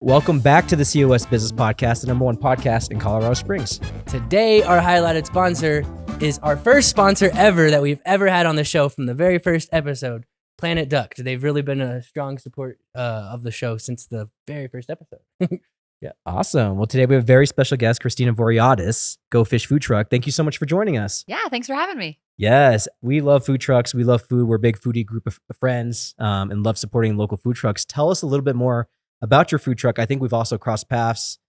Welcome back to the COS Business Podcast, the number one podcast in Colorado Springs. Today, our highlighted sponsor is our first sponsor ever that we've ever had on the show from the very first episode, Planet Duct. They've really been a strong support of the show since the very first episode. Yeah, awesome. Well, today we have a very special guest, Christina Voreadis, Go Fish Food Truck. Thank you so much for joining us. Yeah, thanks for having me. Yes, we love food trucks. We love food. We're a big foodie group of friends and love supporting local food trucks. Tell us a little bit more about your food truck. I think we've also crossed paths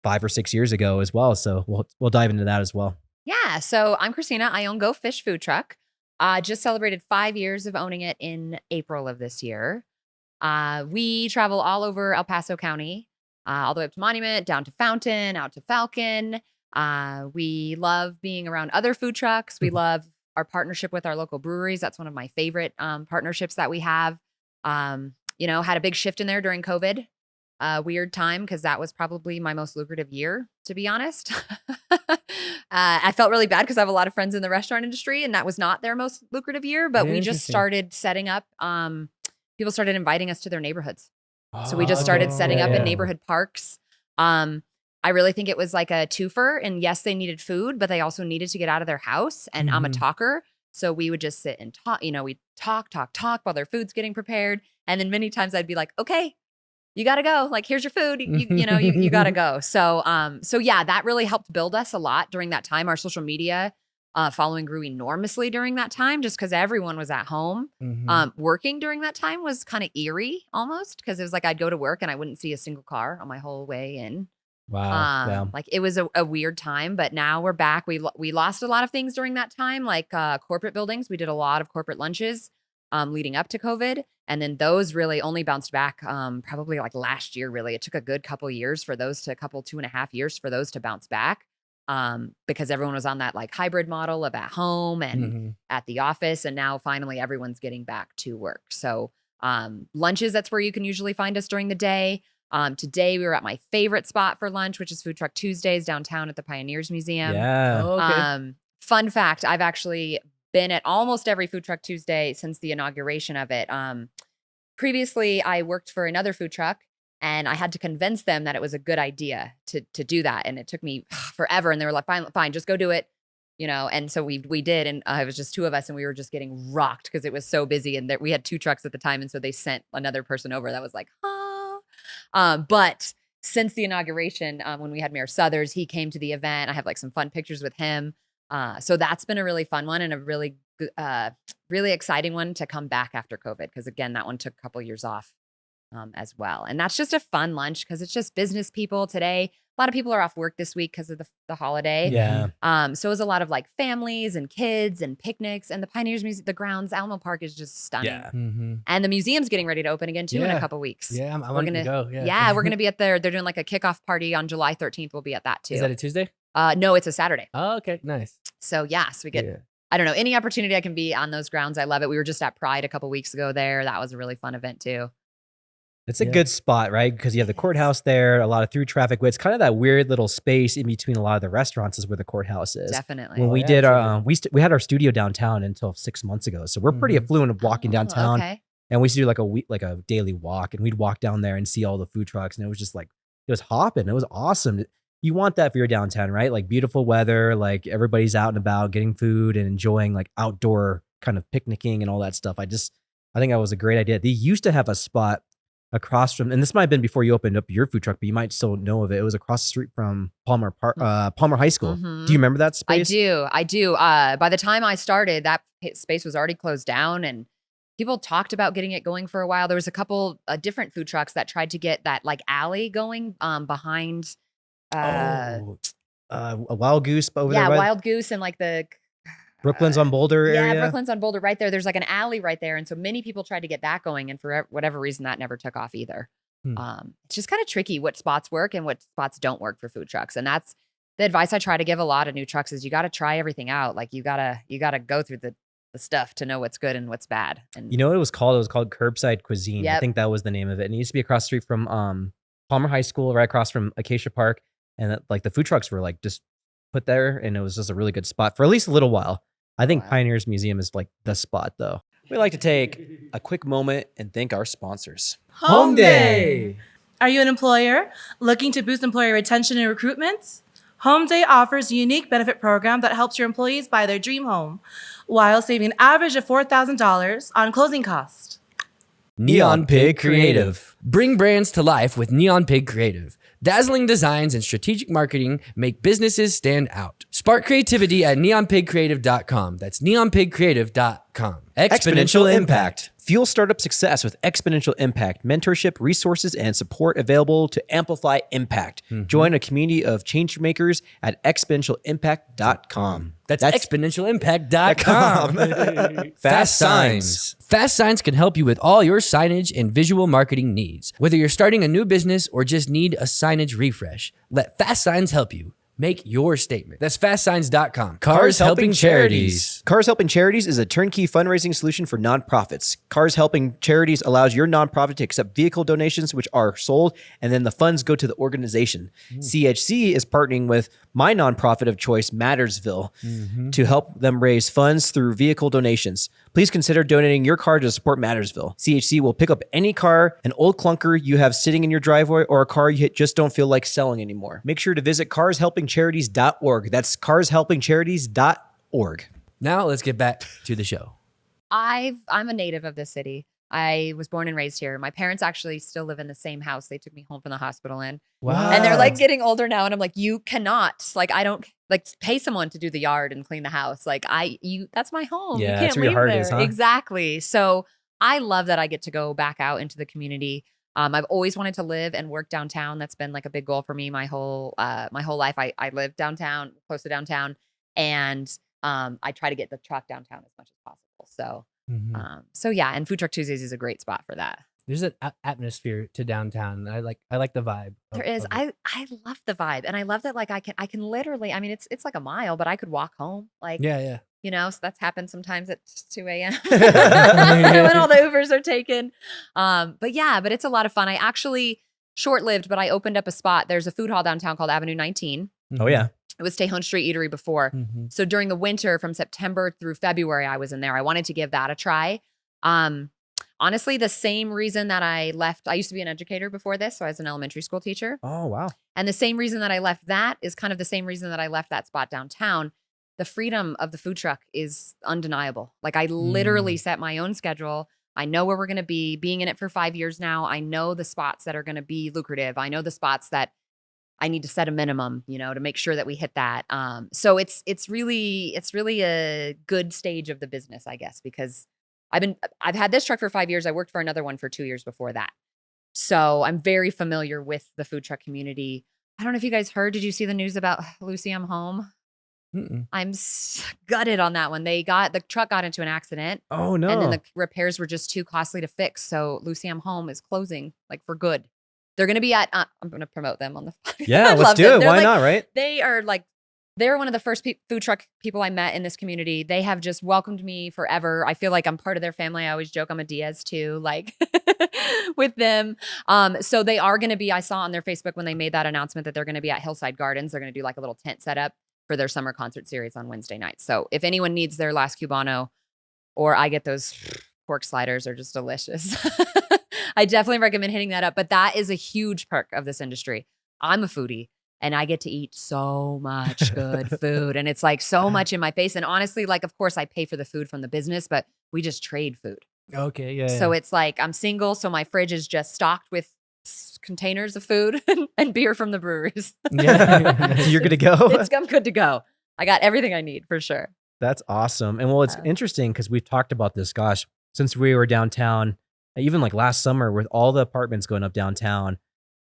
5 or 6 years ago as well. So we'll dive into that as well. Yeah, so I'm Christina. I own Go Fish Food Truck. Just celebrated 5 years of owning it in April of this year. We travel all over El Paso County, all the way up to Monument, down to Fountain, out to Falcon. We love being around other food trucks. We love our partnership with our local breweries. That's one of my favorite partnerships that we have. Had a big shift in there during COVID. Weird time because that was probably my most lucrative year, to be honest. I felt really bad because I have a lot of friends in the restaurant industry and that was not their most lucrative year, but we just started setting up, people started inviting us to their neighborhoods. So we just started setting up in neighborhood parks. I really think it was like a twofer, and yes, they needed food, but they also needed to get out of their house, and I'm a talker. So we would just sit and talk, we'd talk while their food's getting prepared. And then many times I'd be like, okay, you got to go. Like, here's your food. You got to go. So yeah, that really helped build us a lot during that time. Our social media following grew enormously during that time, just because everyone was at home. Working during that time was kind of eerie almost, because it was like I'd go to work and I wouldn't see a single car on my whole way in. Wow. Like it was a weird time, but now we're back. We lost a lot of things during that time, like corporate buildings. We did a lot of corporate lunches leading up to COVID. And then those really only bounced back probably like last year, really. It took a good couple years for those to 2.5 years for those to bounce back because everyone was on that like hybrid model of at home and at the office. And now finally everyone's getting back to work. So lunches, that's where you can usually find us during the day. Today we were at my favorite spot for lunch, which is Food Truck Tuesdays downtown at the Pioneers Museum. Yeah. Okay. Fun fact, I've actually been at almost every Food Truck Tuesday since the inauguration of it. Previously, I worked for another food truck and I had to convince them that it was a good idea to do that. And it took me forever. And they were like, fine, just go do it. And so we did. And it was just two of us and we were just getting rocked because it was so busy. And we had 2 trucks at the time. And so they sent another person over that was like, but since the inauguration, when we had Mayor Southers, he came to the event. I have like some fun pictures with him. So that's been a really fun one and a really, really exciting one to come back after COVID. Because again, that one took a couple years off as well. And that's just a fun lunch because it's just business people today. A lot of people are off work this week because of the holiday. Yeah. So it was a lot of like families and kids and picnics, and the Pioneers Museum, the grounds, Alamo Park is just stunning. Yeah. And the museum's getting ready to open again too in a couple weeks. Yeah, we're gonna go. We're gonna be at they're doing like a kickoff party on July 13th. We'll be at that too. Is that a Tuesday? No, it's a Saturday. Oh, okay, nice. So we get, I don't know, any opportunity I can be on those grounds. I love it. We were just at Pride a couple weeks ago there. That was a really fun event too. It's a good spot, right? Because you have the courthouse there, a lot of through traffic. It's kind of that weird little space in between a lot of the restaurants is where the courthouse is. Definitely. When we did, we had our studio downtown until 6 months ago. So we're pretty affluent of walking downtown. Okay. And we used to do like a daily walk, and we'd walk down there and see all the food trucks. And it was just like, it was hopping. It was awesome. You want that for your downtown, right? Like beautiful weather, like everybody's out and about getting food and enjoying like outdoor kind of picnicking and all that stuff. I think that was a great idea. They used to have a spot across from, and this might have been before you opened up your food truck, but you might still know of it. It was across the street from Palmer High School. Do you remember that space? I do. By the time I started, that space was already closed down, and people talked about getting it going for a while. There was a couple different food trucks that tried to get that like alley going behind. A Wild Goose over there. Yeah, Wild Goose and like the Brooklyn's on Boulder area. Yeah, Brooklyn's on Boulder right there. There's like an alley right there. And so many people tried to get that going. And for whatever reason, that never took off either. It's just kind of tricky what spots work and what spots don't work for food trucks. And that's the advice I try to give a lot of new trucks is you got to try everything out. Like you gotta go through the stuff to know what's good and what's bad. And you know what it was called? It was called Curbside Cuisine. Yep. I think that was the name of it. And it used to be across the street from Palmer High School, right across from Acacia Park. And like the food trucks were like just put there, and it was just a really good spot for at least a little while. I think Pioneers Museum is like the spot though. We like to take a quick moment and thank our sponsors. Home Day. Are you an employer looking to boost employee retention and recruitment? Home Day offers a unique benefit program that helps your employees buy their dream home while saving an average of $4,000 on closing costs. Neon Pig Creative. Bring brands to life with Neon Pig Creative. Dazzling designs and strategic marketing make businesses stand out. Spark creativity at neonpigcreative.com. That's neonpigcreative.com. Exponential Impact. Fuel startup success with Exponential Impact. Mentorship, resources, and support available to amplify impact. Join a community of change makers at exponentialimpact.com. That's exponentialimpact.com. Fast Signs. Fast Signs can help you with all your signage and visual marketing needs. Whether you're starting a new business or just need a signage refresh, let Fast Signs help you. Make your statement. That's fastsigns.com. Cars Helping Charities. Cars Helping Charities is a turnkey fundraising solution for nonprofits. Cars Helping Charities allows your nonprofit to accept vehicle donations, which are sold, and then the funds go to the organization. CHC is partnering with my nonprofit of choice, Mattersville, to help them raise funds through vehicle donations. Please consider donating your car to support Mattersville. CHC will pick up any car, an old clunker you have sitting in your driveway, or a car you just don't feel like selling anymore. Make sure to visit carshelpingcharities.org. That's carshelpingcharities.org. Now let's get back to the show. I'm a native of this city. I was born and raised here. My parents actually still live in the same house they took me home from the hospital in. Wow. And they're like getting older now. And I'm like, you cannot, like, I don't like pay someone to do the yard and clean the house. Like that's my home. Yeah, you that's can't where your leave heart there. is, huh? Exactly. So I love that I get to go back out into the community. I've always wanted to live and work downtown. That's been like a big goal for me my whole life. I live downtown, close to downtown. And I try to get the truck downtown as much as possible. So yeah, and Food Truck Tuesdays is a great spot for that. There's an atmosphere to downtown. I like the vibe. There is. I love the vibe, and I love that. Like I can literally. I mean, it's like a mile, but I could walk home. Like Yeah. you know, so that's happened sometimes at 2 a.m. when all the Ubers are taken. But it's a lot of fun. I actually short-lived, but I opened up a spot. There's a food hall downtown called Avenue 19. Oh, yeah. It was Tejon Street Eatery before. So during the winter from September through February, I was in there. I wanted to give that a try. Honestly, the same reason that I left, I used to be an educator before this. So I was an elementary school teacher. Oh, wow. And the same reason that I left that is kind of the same reason that I left that spot downtown. The freedom of the food truck is undeniable. Like I literally set my own schedule. I know where we're going to be. Being in it for 5 years now, I know the spots that are going to be lucrative. I know the spots that I need to set a minimum, to make sure that we hit that. So it's really a good stage of the business, I guess, because I've had this truck for 5 years. I worked for another one for 2 years before that. So I'm very familiar with the food truck community. I don't know if you guys heard, did you see the news about Lucy, I'm home? I'm gutted on that one. The truck got into an accident. Oh, no. And then the repairs were just too costly to fix. So Lucy, I'm home is closing like for good. They're going to be at, I'm going to promote them on the podcast. Yeah, let's do it. Why not, right? They're one of the first food truck people I met in this community. They have just welcomed me forever. I feel like I'm part of their family. I always joke I'm a Diaz too, like with them. So they are going to be, I saw on their Facebook when they made that announcement that they're going to be at Hillside Gardens. They're going to do like a little tent setup for their summer concert series on Wednesday nights. So if anyone needs their last Cubano, or I get those pork sliders, are just delicious. I definitely recommend hitting that up. But that is a huge perk of this industry. I'm a foodie and I get to eat so much good food. And it's like so much in my face. And honestly, like, of course I pay for the food from the business, but we just trade food. Okay. Yeah. So it's like, I'm single. So my fridge is just stocked with containers of food and beer from the breweries. Yeah. So you're good to go. I'm good to go. I got everything I need for sure. That's awesome. And well, it's interesting because we've talked about this, gosh, since we were downtown, even like last summer with all the apartments going up downtown.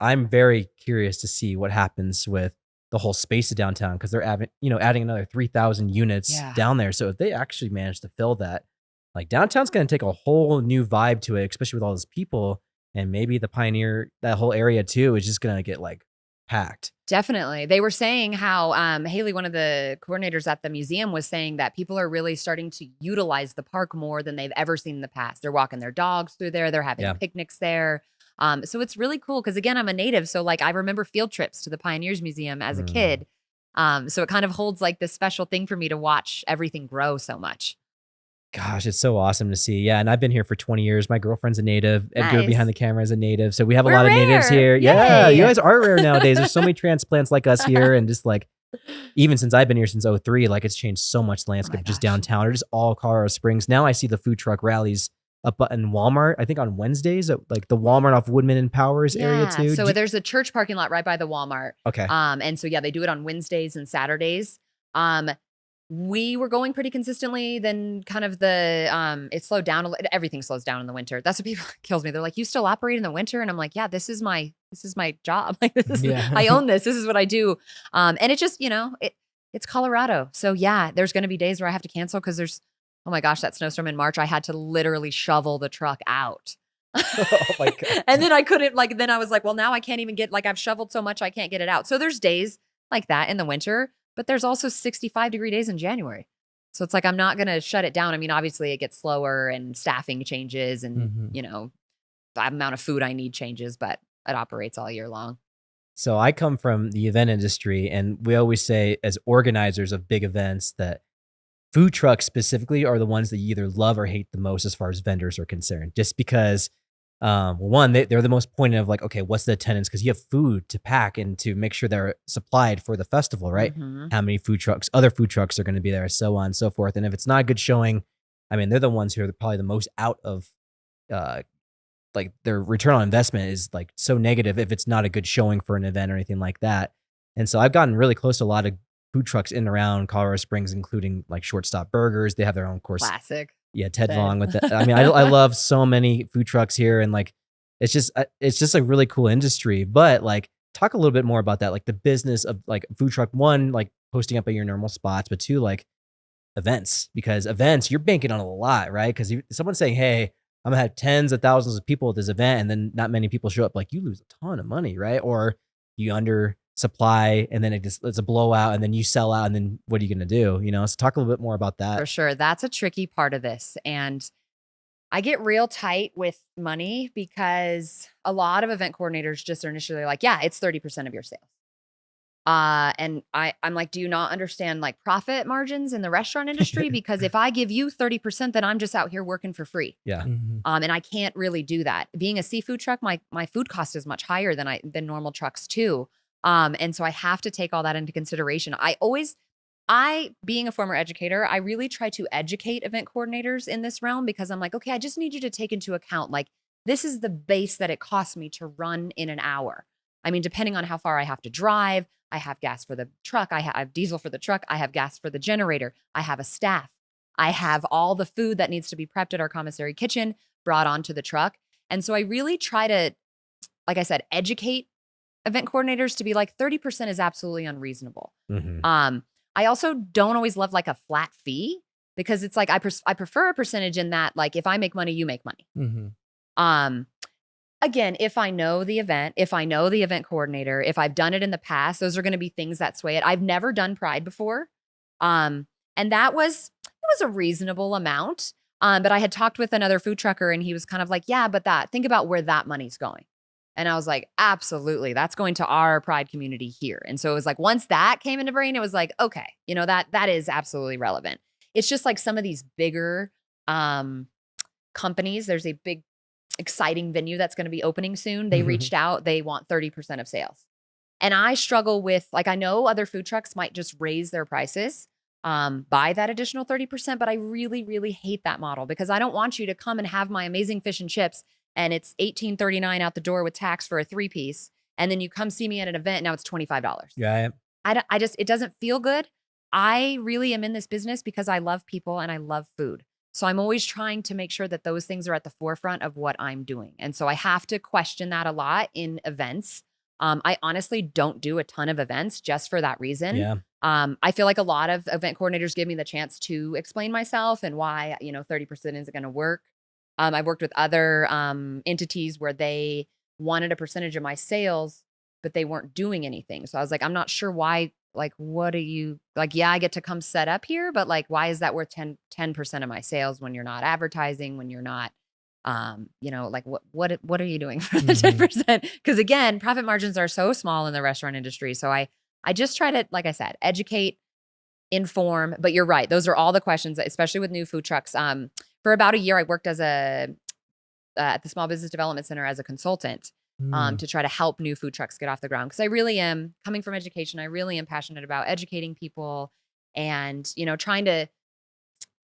I'm very curious to see what happens with the whole space of downtown because they're adding another 3,000 units down there. So if they actually manage to fill that, like downtown's going to take a whole new vibe to it, especially with all those people. And maybe the Pioneer, that whole area too, is just going to get like packed. Definitely. They were saying how Haley, one of the coordinators at the museum, was saying that people are really starting to utilize the park more than they've ever seen in the past. They're walking their dogs through there. They're having picnics there. So it's really cool because, again, I'm a native. So like I remember field trips to the Pioneers Museum as a kid. So it kind of holds like this special thing for me to watch everything grow so much. Gosh, it's so awesome to see. Yeah, and I've been here for 20 years. My girlfriend's a native. Edgar Nice. behind the camera is a native. So we have a We're lot of natives rare. here. Yeah, you Yay. guys are rare nowadays. There's so many transplants like us here, and just like even since I've been here since 03, like it's changed so much landscape just gosh. downtown or just all Colorado Springs. Now I see the food truck rallies up in Walmart, I think on Wednesdays at like the Walmart off Woodman and Powers area too. So there's a church parking lot right by the Walmart. Okay. And so, yeah, they do it on Wednesdays and Saturdays. We were going pretty consistently. Then kind of it slowed down. Everything slows down in the winter. That's what people kills me. They're like, you still operate in the winter? And I'm like, yeah, this is my job. Like I own this. This is what I do. And it just, it's Colorado. So yeah, there's going to be days where I have to cancel because oh my gosh, that snowstorm in March, I had to literally shovel the truck out. Oh my God. And then I couldn't then I was like, well, now I can't even I've shoveled so much, I can't get it out. So there's days like that in the winter, but there's also 65-degree days in January. So it's like, I'm not going to shut it down. I mean, obviously it gets slower and staffing changes and, the amount of food I need changes, but it operates all year long. So I come from the event industry, and we always say as organizers of big events that food trucks specifically are the ones that you either love or hate the most as far as vendors are concerned, just because one, they're the most pointed of like, okay, what's the attendance? Because you have food to pack and to make sure they're supplied for the festival, right? Mhm. How many other food trucks are going to be there, so on and so forth. And if it's not a good showing, I mean, they're the ones who are probably the most out of like their return on investment is like so negative if it's not a good showing for an event or anything like that. And so I've gotten really close to a lot of food trucks in and around Colorado Springs, including like Shortstop Burgers. They have their own course. Classic. Yeah, Ted Ted. Vong with that. I mean, I love so many food trucks here, and like it's just a really cool industry. But like, talk a little bit more about that, like the business of like food truck. One, like posting up at your normal spots, but two, like events, because events you're banking on a lot, right? Because someone's saying, "Hey, I'm gonna have tens of thousands of people at this event," and then not many people show up. Like you lose a ton of money, right? Or you under supply and then it's a blowout and then you sell out and then what are you going to do? So talk a little bit more about that. For sure. That's a tricky part of this. And I get real tight with money because a lot of event coordinators just are initially like, yeah, it's 30% of your sales. And I'm like, do you not understand like profit margins in the restaurant industry? Because if I give you 30%, then I'm just out here working for free. Yeah. And I can't really do that. Being a seafood truck, my food cost is much higher than normal trucks too. And so I have to take all that into consideration. Being a former educator, I really try to educate event coordinators in this realm because I'm like, okay, I just need you to take into account, like, this is the base that it costs me to run in an hour. I mean, depending on how far I have to drive, I have gas for the truck. I have diesel for the truck. I have gas for the generator. I have a staff. I have all the food that needs to be prepped at our commissary kitchen brought onto the truck. And so I really try to, like I said, educate event coordinators to be like 30% is absolutely unreasonable. I also don't always love like a flat fee because it's like I prefer a percentage in that, like, if I make money, you make money. Again, if I know the event, if I know the event coordinator, if I've done it in the past, those are going to be things that sway it. I've never done Pride before. And it was a reasonable amount. But I had talked with another food trucker and he was kind of like, yeah, but think about where that money's going. And I was like, absolutely. That's going to our Pride community here. And so it was like, once that came into brain, it was like, okay, that is absolutely relevant. It's just like some of these bigger companies, there's a big exciting venue that's going to be opening soon. They reached out, they want 30% of sales. And I struggle with, like, I know other food trucks might just raise their prices by that additional 30%, but I really, really hate that model because I don't want you to come and have my amazing fish and chips and it's $18.39 out the door with tax for a 3-piece. And then you come see me at an event. Now it's $25. Yeah. It doesn't feel good. I really am in this business because I love people and I love food. So I'm always trying to make sure that those things are at the forefront of what I'm doing. And so I have to question that a lot in events. I honestly don't do a ton of events just for that reason. Yeah. I feel like a lot of event coordinators give me the chance to explain myself and why, 30% isn't going to work. I've worked with other entities where they wanted a percentage of my sales, but they weren't doing anything. So I was like, I'm not sure why, like, what are you like? Yeah, I get to come set up here, but like, why is that worth 10% of my sales when you're not advertising, when you're not, like what are you doing for the 10%? Because again, profit margins are so small in the restaurant industry. So I just try to, like I said, educate inform. But you're right. Those are all the questions, especially with new food trucks. For about a year, I worked at the Small Business Development Center as a consultant to try to help new food trucks get off the ground. Because I really am, coming from education, I really am passionate about educating people and,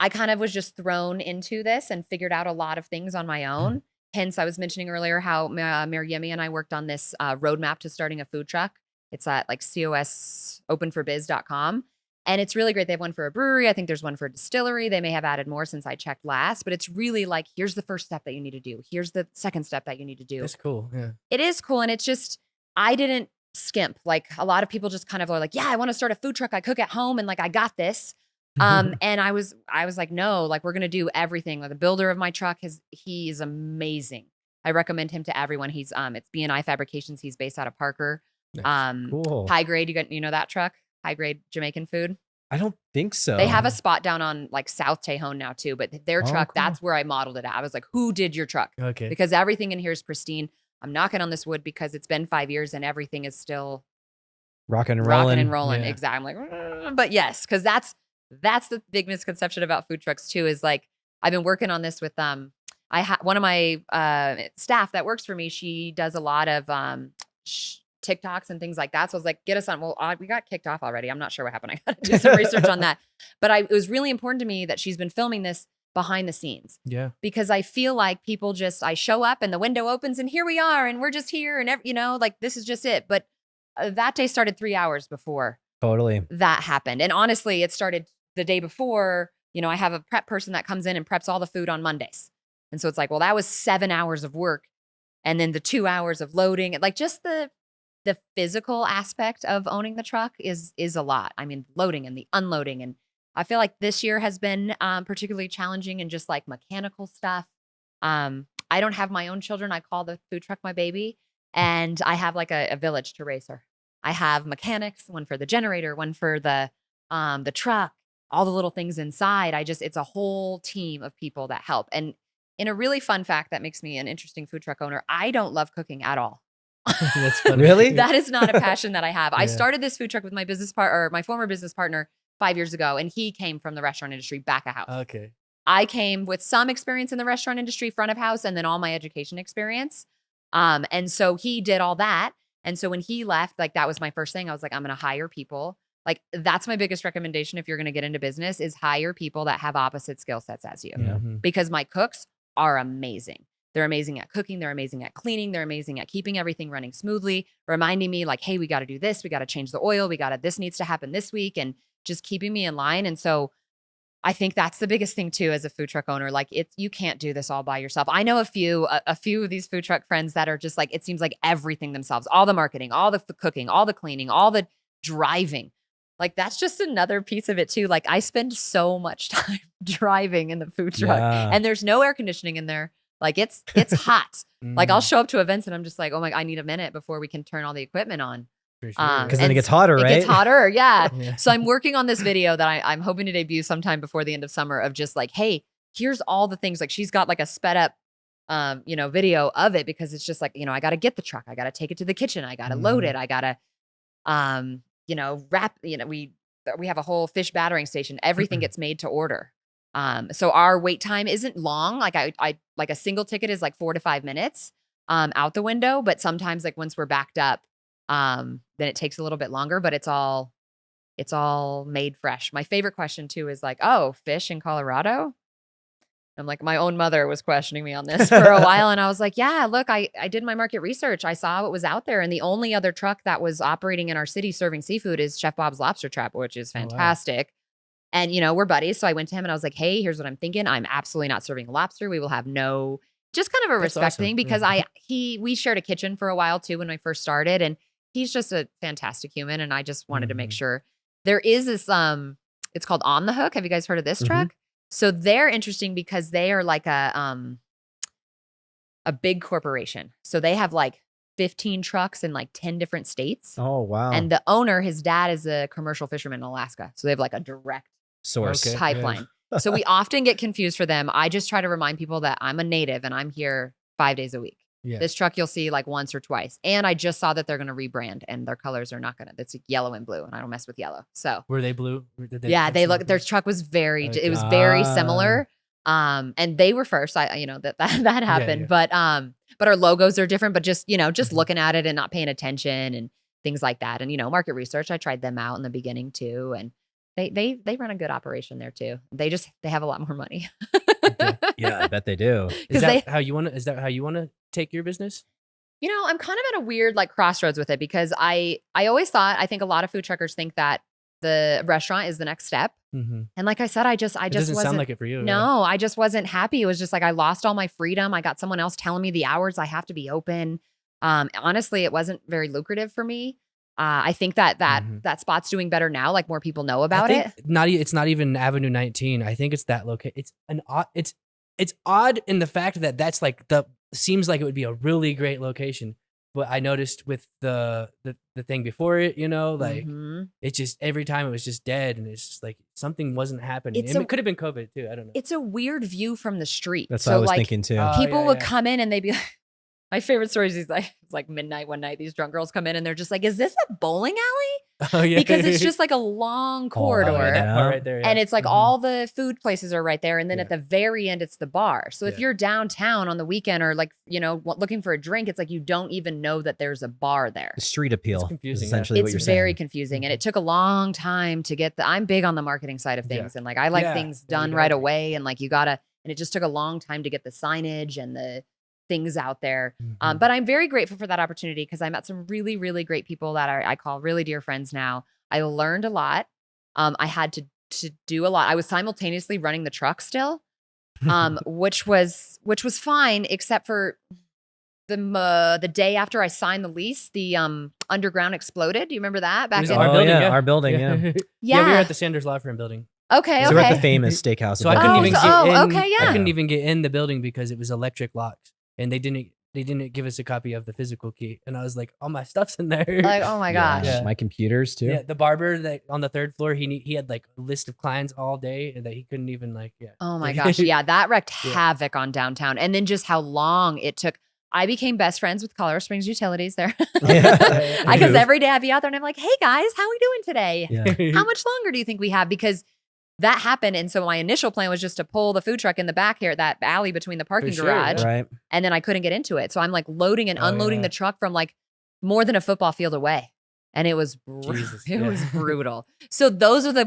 I kind of was just thrown into this and figured out a lot of things on my own. Hence, I was mentioning earlier how Mariemi and I worked on this roadmap to starting a food truck. It's at like cosopenforbiz.com. And it's really great. They have one for a brewery. I think there's one for a distillery. They may have added more since I checked last, but it's really like, here's the first step that you need to do. Here's the second step that you need to do. That's cool. Yeah. It is cool. And it's just, I didn't skimp. Like a lot of people just kind of are like, yeah, I want to start a food truck. I cook at home and like, I got this. And I was like, no, like we're going to do everything. Like the builder of my truck he is amazing. I recommend him to everyone. He's, it's B&I Fabrications. He's based out of Parker. Cool. High grade. You know that truck? High grade Jamaican food. I don't think so. They have a spot down on like South Tejon now too, but their truck, cool. that's where I modeled it at. I was like, who did your truck? Okay. Because everything in here is pristine. I'm knocking on this wood because it's been 5 years and everything is still rocking and rolling. Yeah. Exactly. I'm like, but yes, because that's the big misconception about food trucks too, is like, I've been working on this with one of my staff that works for me. She does a lot of TikToks and things like that. So I was like, get us on. Well, we got kicked off already. I'm not sure what happened. I got to do some research on that. But it was really important to me that she's been filming this behind the scenes. Yeah. Because I feel like people I show up and the window opens and here we are and we're just here and like this is just it. But that day started 3 hours before Totally. that happened. And honestly, it started the day before. I have a prep person that comes in and preps all the food on Mondays. And so it's like, well, that was 7 hours of work. And then the 2 hours of loading, like just the physical aspect of owning the truck is a lot. I mean, loading and the unloading. And I feel like this year has been particularly challenging in just like mechanical stuff. I don't have my own children. I call the food truck my baby. And I have like a village to raise her. I have mechanics, one for the generator, one for the truck, all the little things inside. It's a whole team of people that help. And in a really fun fact that makes me an interesting food truck owner, I don't love cooking at all. That's funny. Really? That is not a passion that I have. Yeah. I started this food truck with my former business partner 5 years ago, and he came from the restaurant industry back of house. Okay. I came with some experience in the restaurant industry, front of house, and then all my education experience. And so he did all that. And so when he left, like that was my first thing. I was like, I'm going to hire people. Like that's my biggest recommendation if you're going to get into business is hire people that have opposite skill sets as you. Yeah. Because my cooks are amazing. They're amazing at cooking. They're amazing at cleaning. They're amazing at keeping everything running smoothly, reminding me like, hey, we got to do this. We got to change the oil. this needs to happen this week, and just keeping me in line. And so I think that's the biggest thing too, as a food truck owner, like you can't do this all by yourself. I know a few of these food truck friends that are just like, it seems like everything themselves, all the marketing, all the cooking, all the cleaning, all the driving. Like that's just another piece of it too. Like I spend so much time driving in the food truck and there's no air conditioning in there. Like it's hot. Like I'll show up to events and I'm just like, oh my, I need a minute before we can turn all the equipment on. For sure. Because then it gets hotter, right? It gets hotter, yeah. Yeah. So I'm working on this video that I'm hoping to debut sometime before the end of summer of just like, hey, here's all the things. Like she's got like a sped up, video of it because it's just like, I got to get the truck. I got to take it to the kitchen. I got to load it. I got to, wrap, we have a whole fish battering station. Everything gets made to order. So our wait time isn't long. Like I like a single ticket is like 4 to 5 minutes, out the window. But sometimes like once we're backed up, then it takes a little bit longer, but it's all made fresh. My favorite question too is like, oh, fish in Colorado. I'm like, my own mother was questioning me on this for a while. And I was like, yeah, look, I did my market research. I saw what was out there. And the only other truck that was operating in our city serving seafood is Chef Bob's Lobster Trap, which is fantastic. Oh, wow. And, we're buddies. So I went to him and I was like, hey, here's what I'm thinking. I'm absolutely not serving lobster. We will have just kind of a respect thing because we shared a kitchen for a while too when I first started. And he's just a fantastic human. And I just wanted to make sure there is this, it's called On the Hook. Have you guys heard of this truck? So they're interesting because they are like a big corporation. So they have like 15 trucks in like 10 different states. Oh, wow. And the owner, his dad is a commercial fisherman in Alaska. So they have like a direct source pipeline. Yeah. So we often get confused for them. I just try to remind people that I'm a native and I'm here 5 days a week. Yeah. This truck you'll see like once or twice. And I just saw that they're going to rebrand and their colors are not going to, it's yellow and blue and I don't mess with yellow. So Were they blue? Did yeah, they look, their truck was it was very similar. And they were first, that happened, but our logos are different, but just looking at it and not paying attention and things like that. And, market research, I tried them out in the beginning too. And they run a good operation there too. They have a lot more money. Yeah, I bet they do. Is that how you want to take your business? I'm kind of at a weird like crossroads with it because I always thought, I think a lot of food truckers think that the restaurant is the next step. Mm-hmm. And like I said, I just doesn't wasn't, sound like it for you. No, I just wasn't happy. It was just like, I lost all my freedom. I got someone else telling me the hours I have to be open. Honestly, it wasn't very lucrative for me. I think that spot's doing better now. Like more people know about it. It's not even Avenue 19. I think it's that location. It's odd in the fact that that's like seems like it would be a really great location. But I noticed with the thing before it, it just every time it was just dead, and it's just like something wasn't happening. It could have been COVID too. I don't know. It's a weird view from the street. That's what I was thinking too. People would come in and they'd be like, my favorite story is it's like midnight one night. These drunk girls come in and they're just like, "Is this a bowling alley?" Oh yeah, because it's just like a long corridor, that part right there, and it's like all the food places are right there, and then at the very end it's the bar. So if you're downtown on the weekend or like looking for a drink, it's like you don't even know that there's a bar there. The street appeal, it's confusing. Essentially, what you're saying. It's very confusing, and it took a long time to get I'm big on the marketing side of things, and like I like things done right away, and like and it just took a long time to get the signage and the things out there. But I'm very grateful for that opportunity because I met some really, really great people that I call really dear friends now. I learned a lot. I had to do a lot. I was simultaneously running the truck still, which was fine, except for the day after I signed the lease, the underground exploded. Do you remember that? Back in our building, our building, yeah. Yeah, we were at the Sanders Law Firm building. Okay, So we're at the famous steakhouse. So I couldn't even get in. Okay, yeah. I couldn't even get in the building because it was electric locks, and they didn't give us a copy of the physical key. And I was like, all my stuff's in there. Like, oh my gosh. Yeah. My computers too. Yeah, the barber that on the third floor, he had like a list of clients all day, and that he couldn't even Oh my gosh, yeah, that wreaked havoc on downtown, and then just how long it took. I became best friends with Colorado Springs Utilities there. Because every day I'd be out there and I'm like, hey guys, how are we doing today? Yeah. How much longer do you think we have? Because that happened. And so my initial plan was just to pull the food truck in the back here, that alley between the parking garage. Right. And then I couldn't get into it. So I'm like loading and unloading the truck from like more than a football field away. And it was was brutal. So those are the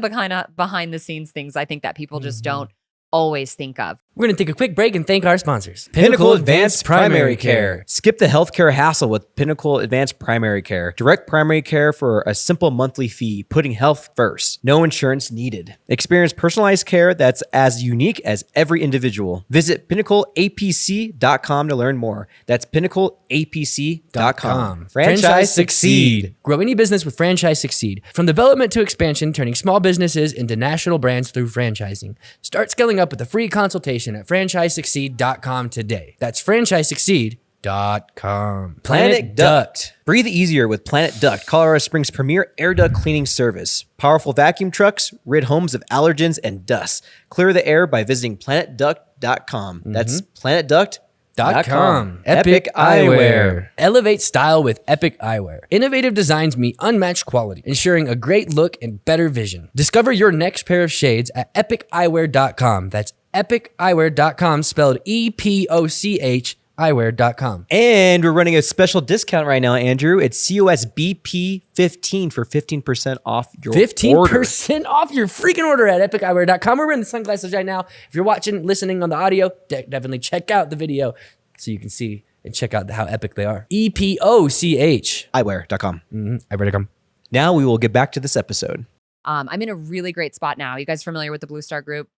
behind the scenes things I think that people just don't always think of. We're going to take a quick break and thank our sponsors. Pinnacle Advanced Primary Care. Skip the healthcare hassle with Pinnacle Advanced Primary Care. Direct primary care for a simple monthly fee, putting health first. No insurance needed. Experience personalized care that's as unique as every individual. Visit pinnacleapc.com to learn more. That's pinnacleapc.com. Franchise succeed. Grow any business with Franchise Succeed. From development to expansion, turning small businesses into national brands through franchising. Start scaling up with a free consultation at franchisesucceed.com today. That's franchisesucceed.com. Planet Duct. Breathe easier with Planet Duct, Colorado Springs' premier air duct cleaning service. Powerful vacuum trucks rid homes of allergens and dust. Clear the air by visiting planetduct.com. That's planetduct.com. Epic Eyewear. Elevate style with Epic Eyewear. Innovative designs meet unmatched quality, ensuring a great look and better vision. Discover your next pair of shades at epiceyewear.com. That's epiceyewear.com, spelled EPOCH eyewear.com. And we're running a special discount right now, Andrew. It's COSBP 15 for 15% off your 15% off your freaking order at epiceyewear.com. We're wearing the sunglasses right now. If you're listening on the audio, definitely check out the video so you can see and check out how epic they are. EPOCH eyewear.com. Eyewear.com. Now we will get back to this episode. I'm in a really great spot now. You guys familiar with the Blue Star Group?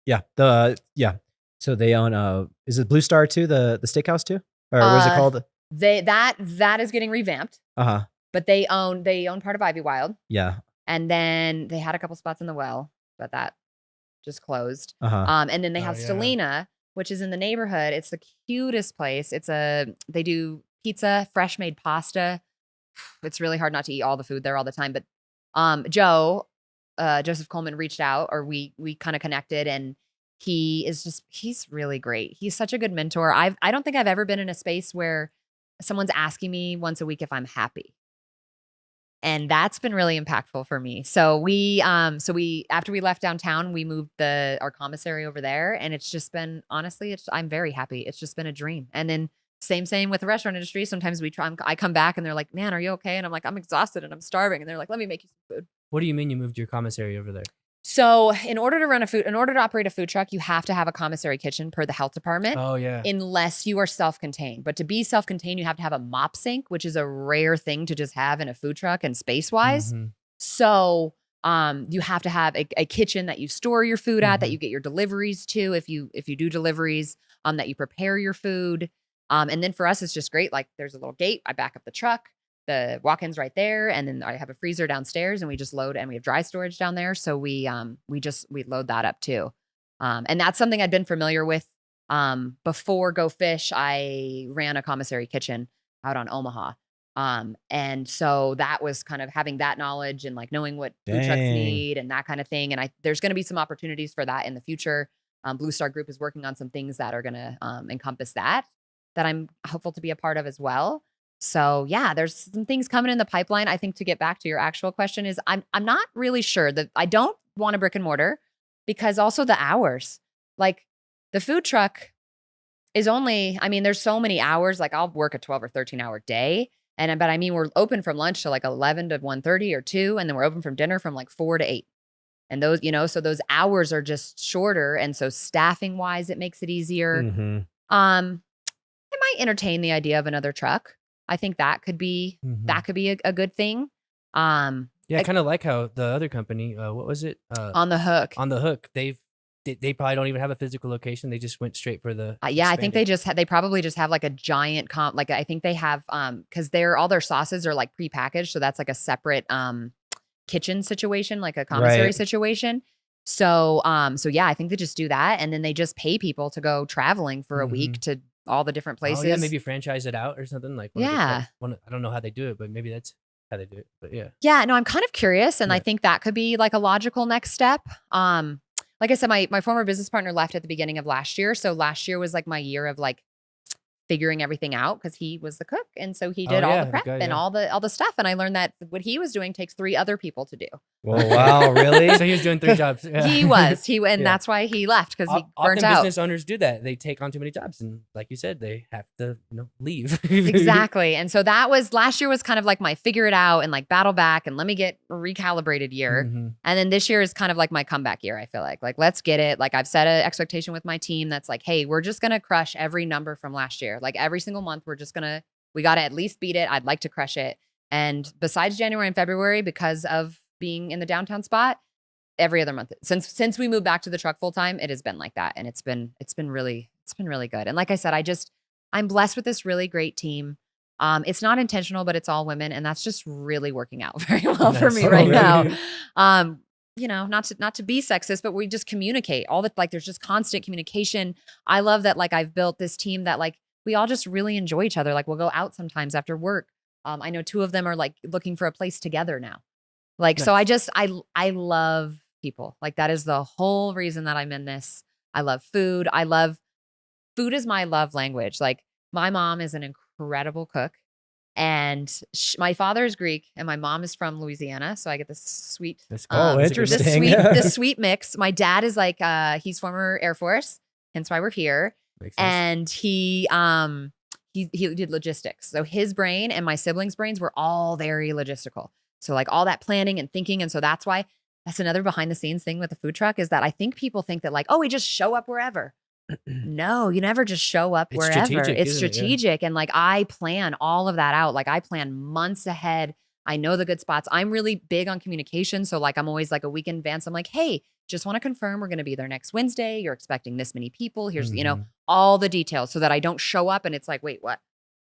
Yeah. So they own is it Blue Star too, the steakhouse too? Or what is it called? That is getting revamped. Uh-huh. But they own part of Ivy Wild. Yeah. And then they had a couple spots in the Well, but that just closed. Uh-huh. And then they have Stellina, which is in the neighborhood. It's the cutest place. They do pizza, fresh made pasta. It's really hard not to eat all the food there all the time. But Joseph Coleman reached out, or we kind of connected, and he's really great. He's such a good mentor. I don't think I've ever been in a space where someone's asking me once a week if I'm happy. And that's been really impactful for me. So we after we left downtown, we moved our commissary over there, and it's just been, honestly, I'm very happy. It's just been a dream. And then same with the restaurant industry. Sometimes I come back and they're like, "Man, are you okay?" And I'm like, "I'm exhausted and I'm starving." And they're like, "Let me make you some food." What do you mean you moved your commissary over there? So in order to operate a food truck, you have to have a commissary kitchen per the health department. Oh yeah. Unless you are self-contained. But to be self-contained, you have to have a mop sink, which is a rare thing to just have in a food truck and space-wise. Mhm. So you have to have a kitchen that you store your food at, that you get your deliveries to, if you do deliveries, that you prepare your food. And then for us, it's just great. Like there's a little gate. I back up the truck. The walk-in's right there, and then I have a freezer downstairs, and we just load, and we have dry storage down there. So we load that up too. And that's something I'd been familiar with. Before Go Fish, I ran a commissary kitchen out on Omaha. And so that was kind of having that knowledge and like knowing what food trucks need and that kind of thing. And there's going to be some opportunities for that in the future. Blue Star Group is working on some things that are going to encompass that I'm hopeful to be a part of as well. So yeah, there's some things coming in the pipeline. I think to get back to your actual question is I'm not really sure that I don't want a brick and mortar, because also the hours, like the food truck is only, I mean, there's so many hours, like I'll work a 12 or 13 hour day. But I mean, we're open from lunch to like 11 to 1:30 or 2. And then we're open from dinner from like 4 to 8. And those, so those hours are just shorter. And so staffing wise, it makes it easier. Mhm. I might entertain the idea of another truck. I think that could be a good thing. Yeah, I kind of like how the other company, what was it? On the Hook. On the Hook, they probably don't even have a physical location. They just went straight for the. I think they probably just have like a giant comp. Like I think they have because all their sauces are like prepackaged, so that's like a separate kitchen situation, like a commissary situation. So yeah, I think they just do that, and then they just pay people to go traveling for a week to all the different places. Oh, yeah, maybe franchise it out or something like. Yeah, I don't know how they do it, but maybe that's how they do it. But yeah. Yeah, no, I'm kind of curious, and I think that could be like a logical next step. Like I said, my former business partner left at the beginning of last year, so last year was like my year of like figuring everything out, because he was the cook, and so he did all the prep and all the stuff. And I learned that what he was doing takes 3 other people to do. Well, wow, really? So he was doing 3 jobs. Yeah. And that's why he left, because he burnt out. Business owners do that. They take on too many jobs, and like you said, they have to leave. Exactly. And so last year was kind of like my figure it out and like battle back and let me get recalibrated year. And then this year is kind of like my comeback year. I feel like let's get it. Like I've set an expectation with my team that's like, hey, we're just gonna crush every number from last year. Like every single month, we gotta at least beat it. I'd like to crush it. And besides January and February, because of being in the downtown spot, every other month since we moved back to the truck full time, it has been like that. And it's been really good. And like I said, I'm blessed with this really great team. It's not intentional, but it's all women, and that's just really working out very well for me right now. Not to be sexist, but we just communicate all the, like, there's just constant communication. I love that, like, I've built this team that, like, we all just really enjoy each other. Like, we'll go out sometimes after work. I know 2 of them are like looking for a place together now. Like, nice. So I love people. Like, that is the whole reason that I'm in this. I love food. Food is my love language. Like, my mom is an incredible cook, and my father is Greek and my mom is from Louisiana. So I get this sweet, interesting. this sweet mix. My dad is like, he's former Air Force, hence why we're here. And he did logistics. So his brain and my siblings' brains were all very logistical. So like all that planning and thinking. And so that's another behind the scenes thing with the food truck, is that I think people think that, like, oh, we just show up wherever. No, you never just show up wherever. It's strategic. And like, I plan all of that out. Like, I plan months ahead. I know the good spots. I'm really big on communication. So like, I'm always like a week in advance. I'm like, hey, just want to confirm we're going to be there next Wednesday. You're expecting this many people. Here's, all the details, so that I don't show up and it's like, wait,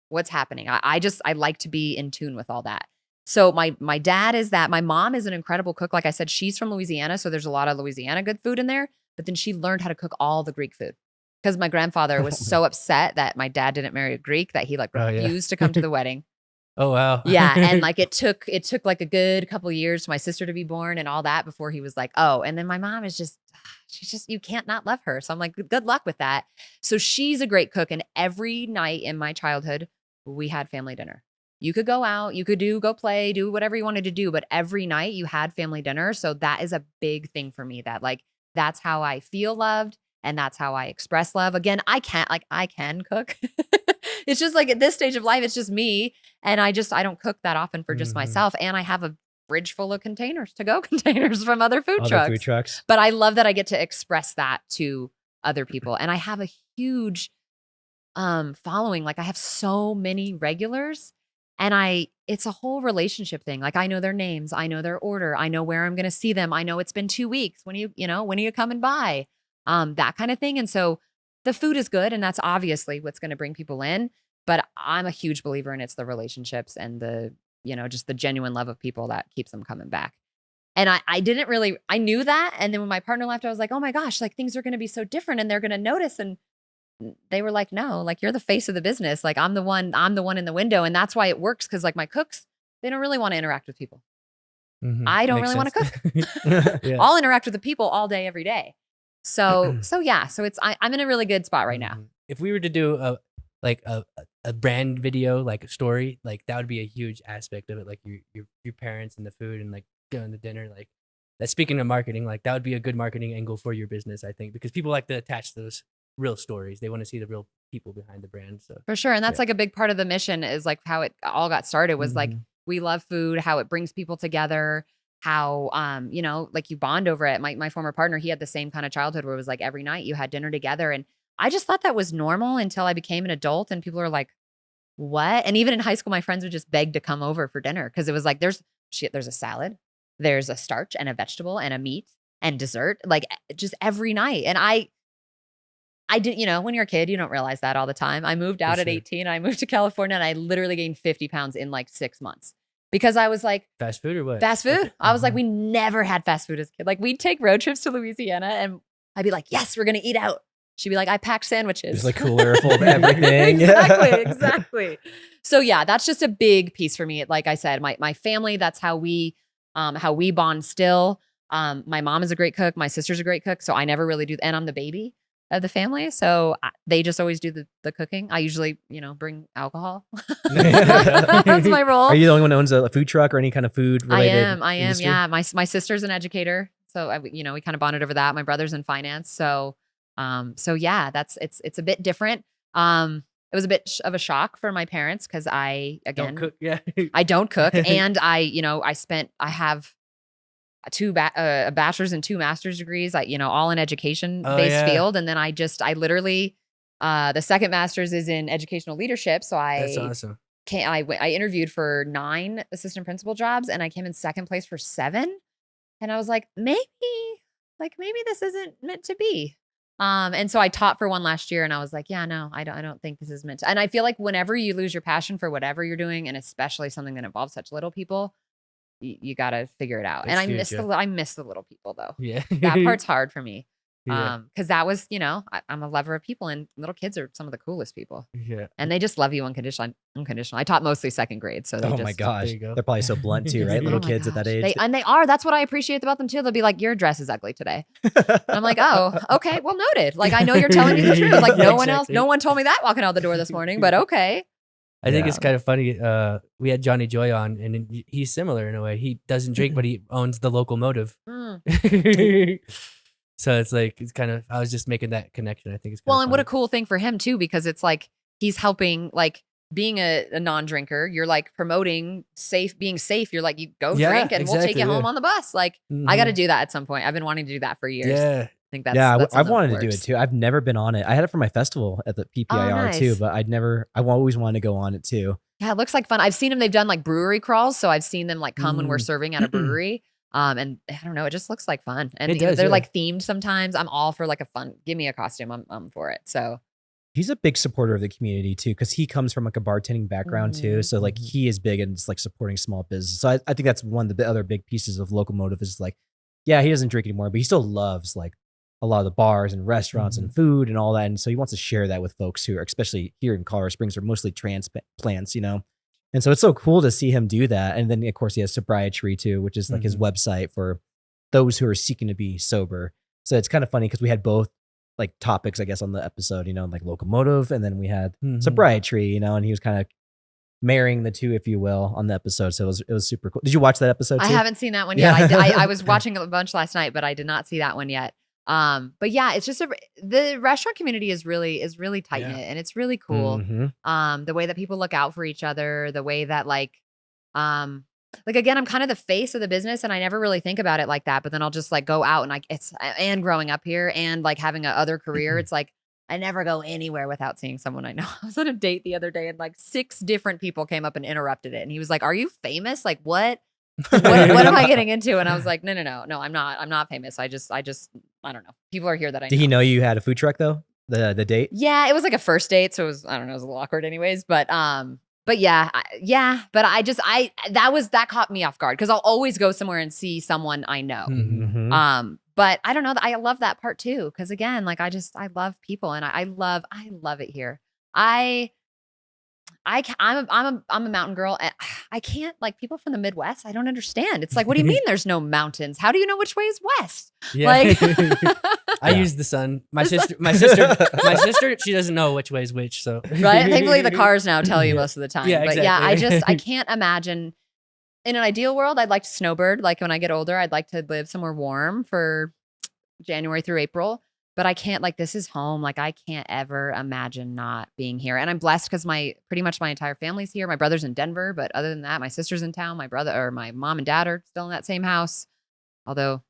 what's happening? I like to be in tune with all that. So my dad is that. My mom is an incredible cook. Like I said, she's from Louisiana. So there's a lot of Louisiana good food in there, but then she learned how to cook all the Greek food, because my grandfather was so upset that my dad didn't marry a Greek that he refused to come to the wedding. Oh wow. Yeah, and like it took like a good couple years for my sister to be born and all that before he was like, oh. And then my mom is she's just, you can't not love her. So I'm like, good luck with that. So she's a great cook, and every night in my childhood we had family dinner. You could go out, you could go play, do whatever you wanted to do, but every night you had family dinner. So that is a big thing for me, that like that's how I feel loved and that's how I express love. Again, I can cook. It's just like at this stage of life, it's just me, and I don't cook that often for just myself, and I have a fridge full of containers, to-go containers from other food trucks. But I love that I get to express that to other people, and I have a huge following. Like I have so many regulars. And it's a whole relationship thing. Like I know their names, I know their order, I know where I'm going to see them. I know it's been 2 weeks. When are you coming by? That kind of thing. And so the food is good, and that's obviously what's going to bring people in. But I'm a huge believer in it's the relationships and the, just the genuine love of people that keeps them coming back. And I knew that. And then when my partner left, I was like, oh my gosh, like things are going to be so different and they're going to notice. And they were like, no, like you're the face of the business. Like I'm the one in the window. And that's why it works. Cause like my cooks, they don't really want to interact with people. I don't really want to cook. Yeah. I'll interact with the people all day, every day. So yeah. So I'm in a really good spot right now. If we were to do a brand video, like a story, like that would be a huge aspect of it. Like your parents and the food and like going to dinner, like that. Speaking of marketing, like that would be a good marketing angle for your business, I think, because people like to attach those real stories. They want to see the real people behind the brand. So for sure. And that's like a big part of the mission, is like how it all got started was like, we love food, how it brings people together, how, like you bond over it. My former partner, he had the same kind of childhood where it was like every night you had dinner together. And I just thought that was normal until I became an adult, and people were like, what? And even in high school, my friends would just beg to come over for dinner. Cause it was like, there's a salad, there's a starch and a vegetable and a meat and dessert, like just every night. And I did, when you're a kid, you don't realize that all the time. I moved out at 18. I moved to California, and I literally gained 50 pounds in like 6 months because I was like, fast food or what? Fast food. I was like, we never had fast food as a kid. Like we'd take road trips to Louisiana, and I'd be like, yes, we're going to eat out. She'd be like, I packed sandwiches. There's like cooler full of everything. Exactly. So yeah, that's just a big piece for me. Like I said, my family, that's how we bond still. My mom is a great cook. My sister's a great cook. So I never really do, and I'm the baby of the family. So they just always do the cooking. I usually, bring alcohol. That's my role. Are you the only one who owns a food truck or any kind of food related? I am. industry? Yeah. My sister's an educator. So we kind of bonded over that. My brother's in finance. So yeah, it's a bit different. It was a bit of a shock for my parents, because I Don't cook. Yeah. I don't cook. And I have a bachelor's and 2 master's degrees, all in education based field. And then I literally, the second master's is in educational leadership. So That's awesome. I interviewed for 9 assistant principal jobs, and I came in second place for 7. And I was like, maybe this isn't meant to be. And so I taught for 1 last year, and I was like, yeah, no, I don't think this is meant to. And I feel like whenever you lose your passion for whatever you're doing, and especially something that involves such little people, you got to figure it out. That's and huge, I miss the little people though. Yeah. That part's hard for me. Yeah. Cause that was, I'm a lover of people, and little kids are some of the coolest people, Yeah. and they just love you unconditionally. I taught mostly second grade. So they Oh my gosh. There you go. They're probably so blunt too, right? Oh Little my kids at that gosh. age. They are. That's what I appreciate about them too. They'll be like, your dress is ugly today. And I'm like, oh, okay, well noted. Like, I know you're telling me the truth. Like no one told me that walking out the door this morning, but okay. I think it's kind of funny. We had Johnny Joy on, and he's similar in a way. He doesn't drink, but he owns the locomotive. So it's kind of, I was just making that connection. I think it's Well, and what a cool thing for him too, because it's like he's helping, like being a non-drinker, you're like promoting being safe. You're like, you go drink and we'll take you home on the bus. Like I got to do that at some point. I've been wanting to do that for years. Yeah. I think that's I've wanted to do it too. I've never been on it. I had it for my festival at the PPIR too, but I always wanted to go on it too. Yeah, it looks like fun. I've seen them. They've done like brewery crawls. So I've seen them like come when we're serving at a brewery. And I don't know, it just looks like fun. And they're like themed sometimes. I'm all for like a fun, give me a costume. I'm for it. So he's a big supporter of the community too, because he comes from like a bartending background too. So like he is big in just like supporting small business. So I think that's one of the other big pieces of Locomotive is like, yeah, he doesn't drink anymore, but he still loves like a lot of the bars and restaurants and food and all that. And so he wants to share that with folks who are, especially here in Colorado Springs, are mostly transplants, And so it's so cool to see him do that. And then of course he has Sobriety too, which is like his website for those who are seeking to be sober. So it's kind of funny because we had both like topics, I guess, on the episode, you know, like locomotive, and then we had Sobriety, you know, and he was kind of marrying the two, if you will, on the episode. So it was super cool. Did you watch that episode too? I haven't seen that one yet. I was watching a bunch last night, but I did not see that one yet. But yeah, it's just the restaurant community is really tight knit, and it's really cool. The way that people look out for each other, the way that like again, I'm kind of the face of the business, and I never really think about it like that. But then I'll just like go out and and growing up here and like having a other career, it's like I never go anywhere without seeing someone I know. I was on a date the other day, and like 6 different people came up and interrupted it, and he was like, "Are you famous? Like what?" what am I getting into? And I was like, no, I'm not famous. I don't know. People are here that I know. Did he know you had a food truck though? The date? Yeah, it was like a first date. So it was, I don't know, it was a little awkward anyways. But yeah, but that caught me off guard because I'll always go somewhere and see someone I know. But I don't know, I love that part too. Because again, like I love people, and I love it here. I'm a mountain girl, and I can't, like, people from the Midwest, I don't understand. It's like, what do you mean there's no mountains? How do you know which way is west? Yeah. Like I use the sun. My sister, she doesn't know which way is which. So right. Thankfully the cars now tell you most of the time. Yeah, but exactly. yeah, I can't imagine. In an ideal world, I'd like to snowbird. Like when I get older, I'd like to live somewhere warm for January through April. But I can't, like, this is home. Like, I can't ever imagine not being here. And I'm blessed because pretty much my entire family's here. My brother's in Denver, but other than that, my sister's in town. My mom and dad are still in that same house. Although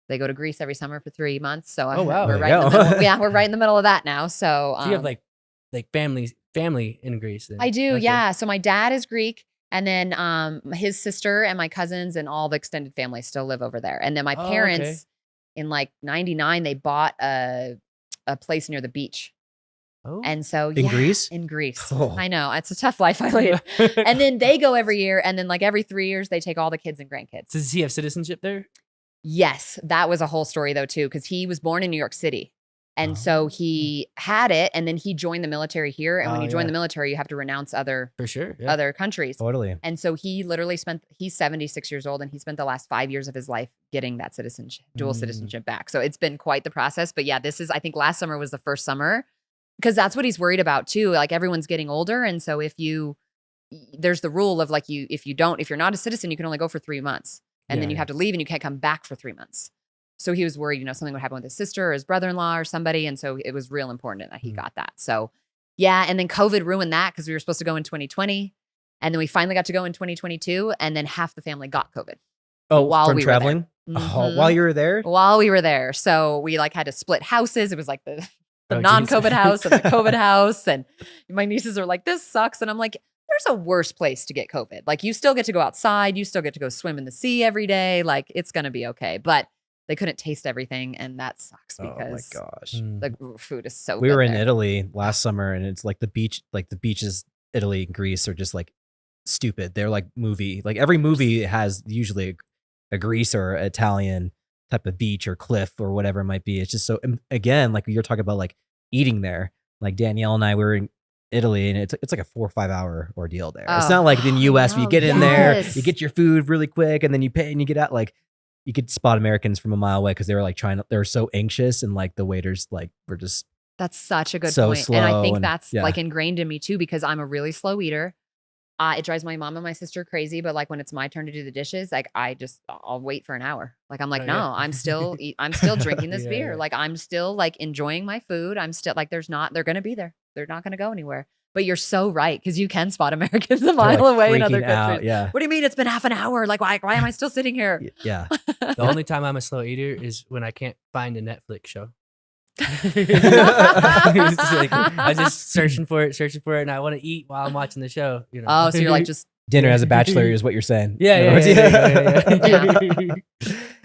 they go to Greece every summer for 3 months. So wow. we're right in the middle. Yeah, we're right in the middle of that now. So, you have like family in Greece. Then. I do. Okay. Yeah. So my dad is Greek. And then his sister and my cousins and all the extended family still live over there. And then my parents in like 99, they bought a place near the beach. Oh. And so in Greece? In Greece. Oh. I know. It's a tough life I lead. And then they go every year. And then like every 3 years, they take all the kids and grandkids. Does he have citizenship there? Yes. That was a whole story though, too, because he was born in New York City. And so he had it, and then he joined the military here. And when you join the military, you have to renounce other countries. Totally. And so he literally he's 76 years old, and he spent the last 5 years of his life getting that dual citizenship back. So it's been quite the process. But yeah, I think last summer was the first summer, because that's what he's worried about too. Like everyone's getting older. And so there's the rule of like if you're not a citizen, you can only go for 3 months, and then you have to leave and you can't come back for 3 months. So he was worried, something would happen with his sister or his brother-in-law or somebody. And so it was real important that he got that. So yeah. And then COVID ruined that because we were supposed to go in 2020. And then we finally got to go in 2022. And then half the family got COVID. Oh, while from we traveling? Were there. Oh, while you were there? While we were there. So we like had to split houses. It was like the non-COVID house and the COVID house. And my nieces are like, this sucks. And I'm like, there's a worse place to get COVID. Like you still get to go outside. You still get to go swim in the sea every day. Like it's going to be okay. But they couldn't taste everything, and that sucks because the food is so good. We were in Italy last summer, and it's like the beaches, Italy and Greece are just like stupid. They're like like every movie has usually a Greece or Italian type of beach or cliff or whatever it might be. It's just so, again, like you're talking about like eating there. Like Danielle and I were in Italy, and it's like a 4 or 5 hour ordeal there. It's not like in the US where you get in there, you get your food really quick, and then you pay and you get out. Like you could spot Americans from a mile away because they were like they were so anxious, and like the waiters like were just. That's such a good so point. Slow, and I think that's like ingrained in me too, because I'm a really slow eater. It drives my mom and my sister crazy, but like when it's my turn to do the dishes, like I'll wait for an hour. Like I'm like, I'm still drinking this beer. Like I'm still like enjoying my food. I'm still like, they're going to be there. They're not going to go anywhere. But you're so right, because you can spot Americans a mile away in other countries. What do you mean it's been half an hour? Like why am I still sitting here? Yeah. The only time I'm a slow eater is when I can't find a Netflix show. I'm just searching for it, and I want to eat while I'm watching the show. Oh, so you're like just dinner as a bachelor is what you're saying. Yeah.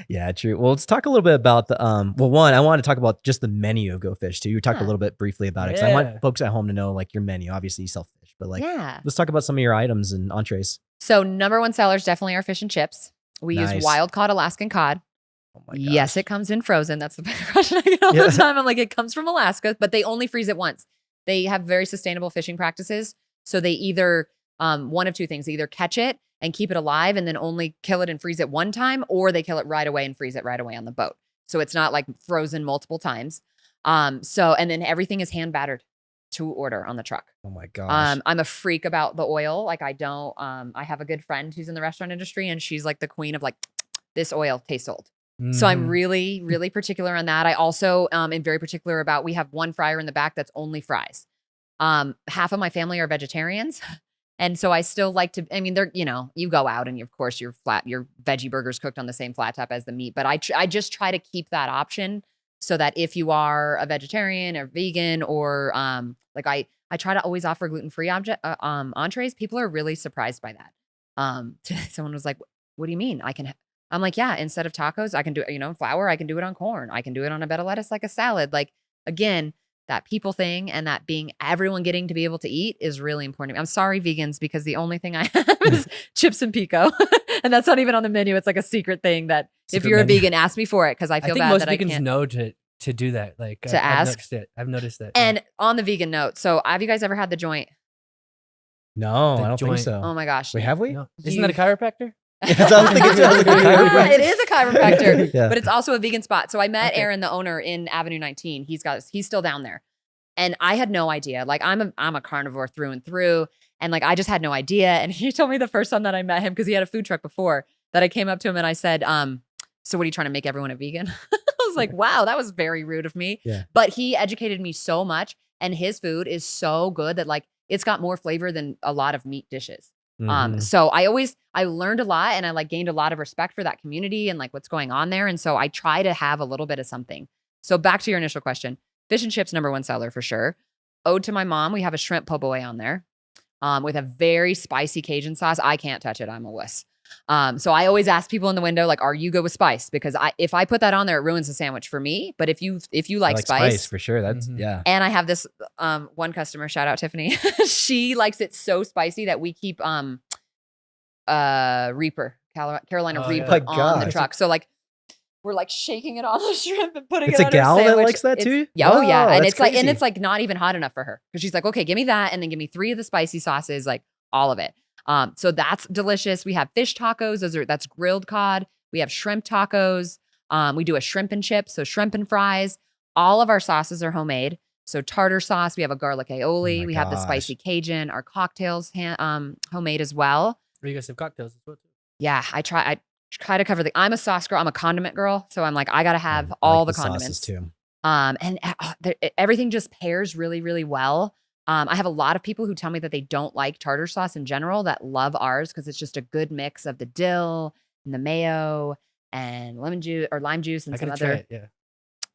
Yeah, true. Well, let's talk a little bit about the one, I want to talk about just the menu of Go Fish too. You talked a little bit briefly about it, because I want folks at home to know like your menu. Obviously you sell fish, but like let's talk about some of your items and entrees. So number one sellers definitely are fish and chips. We use wild caught Alaskan cod. Oh my gosh. Yes, it comes in frozen. That's the question I get all the time. I'm like, it comes from Alaska, but they only freeze it once. They have very sustainable fishing practices. So they either one of two things: they either catch it and keep it alive and then only kill it and freeze it one time, or they kill it right away and freeze it right away on the boat. So it's not like frozen multiple times. And then everything is hand battered to order on the truck. Oh my gosh. I'm a freak about the oil. Like I have a good friend who's in the restaurant industry, and she's like the queen of like, this oil tastes old. So I'm really, really particular on that. I also am very particular about, we have one fryer in the back that's only fries. Half of my family are vegetarians. And so I still like to, I mean, they're, you go out and of course your veggie burgers cooked on the same flat top as the meat, but I just try to keep that option so that if you are a vegetarian or vegan or like I try to always offer gluten-free entrees. People are really surprised by that. Someone was like, what do you mean? I'm like, yeah, instead of tacos, I can do it, flour, I can do it on corn. I can do it on a bed of lettuce like a salad. Like, again, that people thing and that being everyone getting to be able to eat is really important to me. I'm sorry, vegans, because the only thing I have is chips and pico. And that's not even on the menu. It's like a secret thing that if you're a vegan, ask me for it because I feel bad most that vegans I can't. know to do that. Like to ask. I've noticed that. And on the vegan note, so have you guys ever had the joint? No, The I don't think joint. so. Oh my gosh. Wait, have we? No. Isn't that a chiropractor? Yes, I was thinking too. I was like, chiropractor. It is a chiropractor, Yeah. but it's also a vegan spot. So I met Okay. Aaron, the owner, in Avenue 19. He's still down there. And I had no idea. Like I'm a carnivore through and through. And like I just had no idea. And he told me the first time that I met him, because he had a food truck before, that I came up to him and I said, so what are you trying to make everyone a vegan? I was like, wow, that was very rude of me. Yeah. But he educated me so much, and his food is so good that like it's got more flavor than a lot of meat dishes. Mhm. So I learned a lot, and I like gained a lot of respect for that community and like what's going on there. And so I try to have a little bit of something. So back to your initial question, fish and chips, #1 seller for sure. Ode to my mom. We have a shrimp po' boy on there, with a very spicy Cajun sauce. I can't touch it. I'm a wuss. So I always ask people in the window, like, are you good with spice? Because if I put that on there, it ruins the sandwich for me. But if you I like spice for sure. That's yeah. and I have this one customer, shout out Tiffany. She likes it so spicy that we keep Reaper, Carolina Oh, Reaper yeah. My on the gosh. truck. So like we're like shaking it on the shrimp and putting It's it a on gal her that sandwich. likes that too? Yeah, oh yeah. Wow, And that's it's like crazy. it's like not even hot enough for her. Because she's like, okay, give me that and then give me 3 of the spicy sauces, like all of it. So that's delicious. We have fish tacos. That's grilled cod. We have shrimp tacos. We do a shrimp and chips, so shrimp and fries. All of our sauces are homemade. So tartar sauce, we have a garlic aioli. Oh my We have the gosh. spicy Cajun. Our cocktails homemade as well. Or you guys have cocktails as well too. Yeah, I try to cover I'm a sauce girl. I'm a condiment girl. So I'm like, I gotta have I all like the sauces condiments. too. And everything just pairs really, really well. I have a lot of people who tell me that they don't like tartar sauce in general that love ours because it's just a good mix of the dill and the mayo and lemon juice or lime juice and I some gotta try other it. Yeah.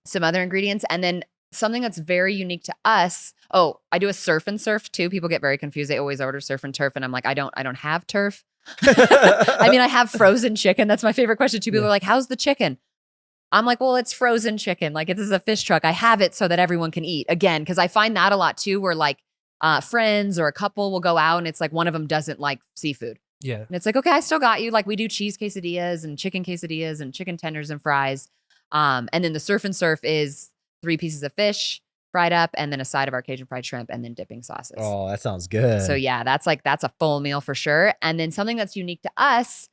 some other ingredients. And then something that's very unique to us. Oh, I do a surf and surf too. People get very confused. They always order surf and turf, and I'm like, I don't have turf. I mean, I have frozen chicken. That's my favorite question. People are like, how's the chicken? I'm like, well, it's frozen chicken. Like, this is a fish truck. I have it so that everyone can eat. Again, because I find that a lot too, where like friends or a couple will go out and it's like one of them doesn't like seafood. Yeah. And it's like, okay, I still got you. Like, we do cheese quesadillas and chicken tenders and fries. And then the surf and surf is 3 pieces of fish fried up and then a side of our Cajun fried shrimp and then dipping sauces. Oh, that sounds good. So yeah, that's a full meal for sure. And then something that's unique to us,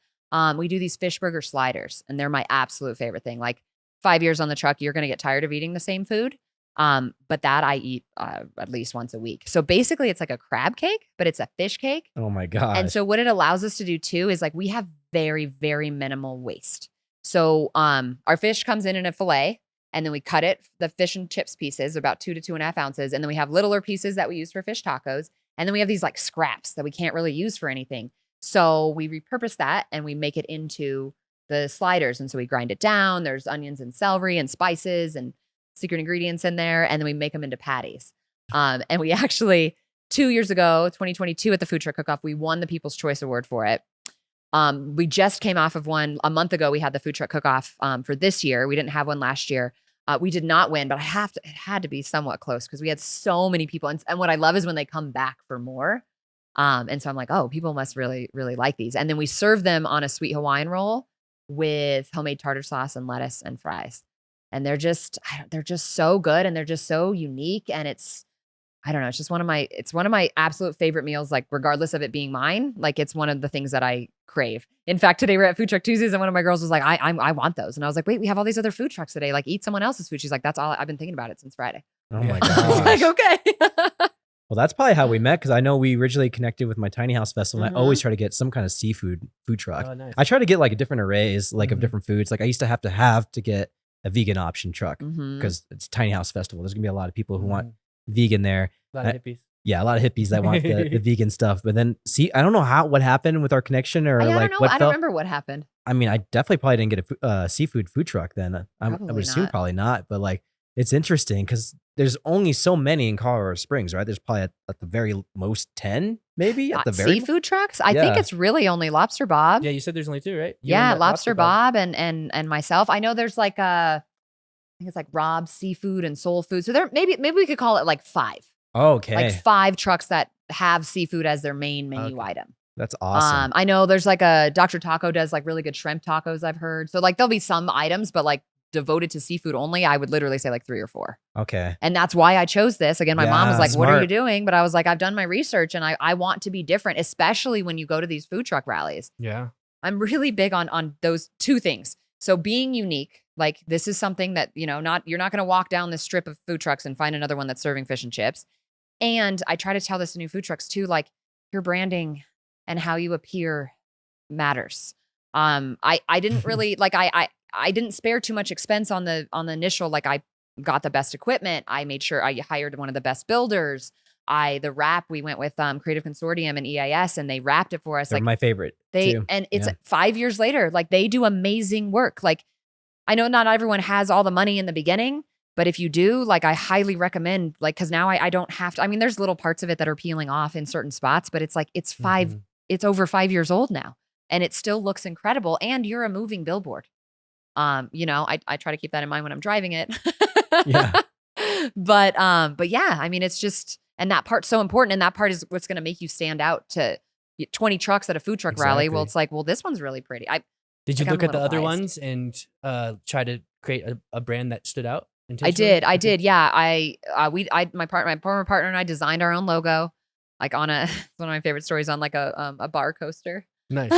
we do these fish burger sliders, and they're my absolute favorite thing. Like 5 years on the truck, you're going to get tired of eating the same food. But that I eat at least once a week. So basically it's like a crab cake, but it's a fish cake. Oh my gosh. And so what it allows us to do too is like we have very, very minimal waste. So our fish comes in a fillet, and then we cut it, the fish and chips pieces, about 2 to 2.5 ounces. And then we have littler pieces that we use for fish tacos. And then we have these like scraps that we can't really use for anything. So we repurpose that and we make it into the sliders. And so we grind it down. There's onions and celery and spices and secret ingredients in there. And then we make them into patties. And we actually, 2 years ago, 2022 at the Food Truck Cook-Off, we won the People's Choice Award for it. We just came off of one a month ago. We had the Food Truck Cook-Off for this year. We didn't have one last year. We did not win, but it had to be somewhat close because we had so many people. And what I love is when they come back for more. And so I'm like, oh, people must really, really like these. And then we serve them on a sweet Hawaiian roll with homemade tartar sauce and lettuce and fries. And they're just so good, and they're just so unique. And it's I don't know. It's just one of my absolute favorite meals, like regardless of it being mine. Like it's one of the things that I crave. In fact, today we're at Food Truck Tuesdays and one of my girls was like, I want those. And I was like, wait, we have all these other food trucks today. Like eat someone else's food. She's like, that's all I've been thinking about it since Friday. Oh my I was gosh. like, okay. Well, that's probably how we met because I know we originally connected with my tiny house festival. And I Mhm. always try to get some kind of seafood food truck. Oh, nice. I try to get like different arrays like of Mhm. different foods. Like I used to have to get a vegan option truck Mhm. because it's tiny house festival. There's gonna be a lot of people who want Mhm. vegan there. A lot of hippies. Yeah, a lot of hippies that want the vegan stuff. But then see, I don't know what happened with our connection or I like don't know. what I don't felt. remember what happened. I mean, I definitely probably didn't get a seafood food truck then. I Probably would assume not. probably not. But like, it's interesting because there's only so many in Colorado Springs, right? There's probably at the very most 10, maybe at the very Seafood trucks? I think Yeah. it's really only Lobster Bob. Yeah, you said there's only 2, right? You Yeah, and Lobster Bob and myself. I know there's like I think it's like Rob's Seafood and Soul Food. So there maybe we could call it like 5. Okay, Like 5 trucks that have seafood as their main menu Okay. item. that's awesome. I know there's like a Dr. Taco does like really good shrimp tacos, I've heard. So like there'll be some items, but like devoted to seafood only, I would literally say like 3 or 4. Okay, And that's why I chose this. Again, my mom was Yeah, like, what are you smart. doing? But I was like, I've done my research and I want to be different, especially when you go to these food truck rallies. Yeah. I'm really big on those 2 things. So being unique, like this is something that, you're not going to walk down this strip of food trucks and find another one that's serving fish and chips. And I try to tell this to new food trucks too, like your branding and how you appear matters. I didn't really like, I didn't spare too much expense on the initial, like I got the best equipment. I made sure I hired one of the best builders. The wrap, we went with Creative Consortium and EIS and they wrapped it for us. they're Like my favorite too. and it's Yeah. 5 years later, like they do amazing work. Like I know not everyone has all the money in the beginning, but if you do, like I highly recommend, like, cause now I don't have to, I mean, there's little parts of it that are peeling off in certain spots, but it's like, it's Mhm. it's over 5 years old now and it still looks incredible. And you're a moving billboard. I try to keep that in mind when I'm driving it. Yeah. But yeah, I mean, it's just, and that part's so important. And that part is what's going to make you stand out to 20 trucks at a food truck rally. Well, Exactly. it's like, well, this one's really pretty. Did you Like, I'm look a at the little other biased. ones and try to create a brand that stood out? I intentionally? did. Yeah. My former partner and I designed our own logo, like on it's one of my favorite stories on like a bar coaster. Nice.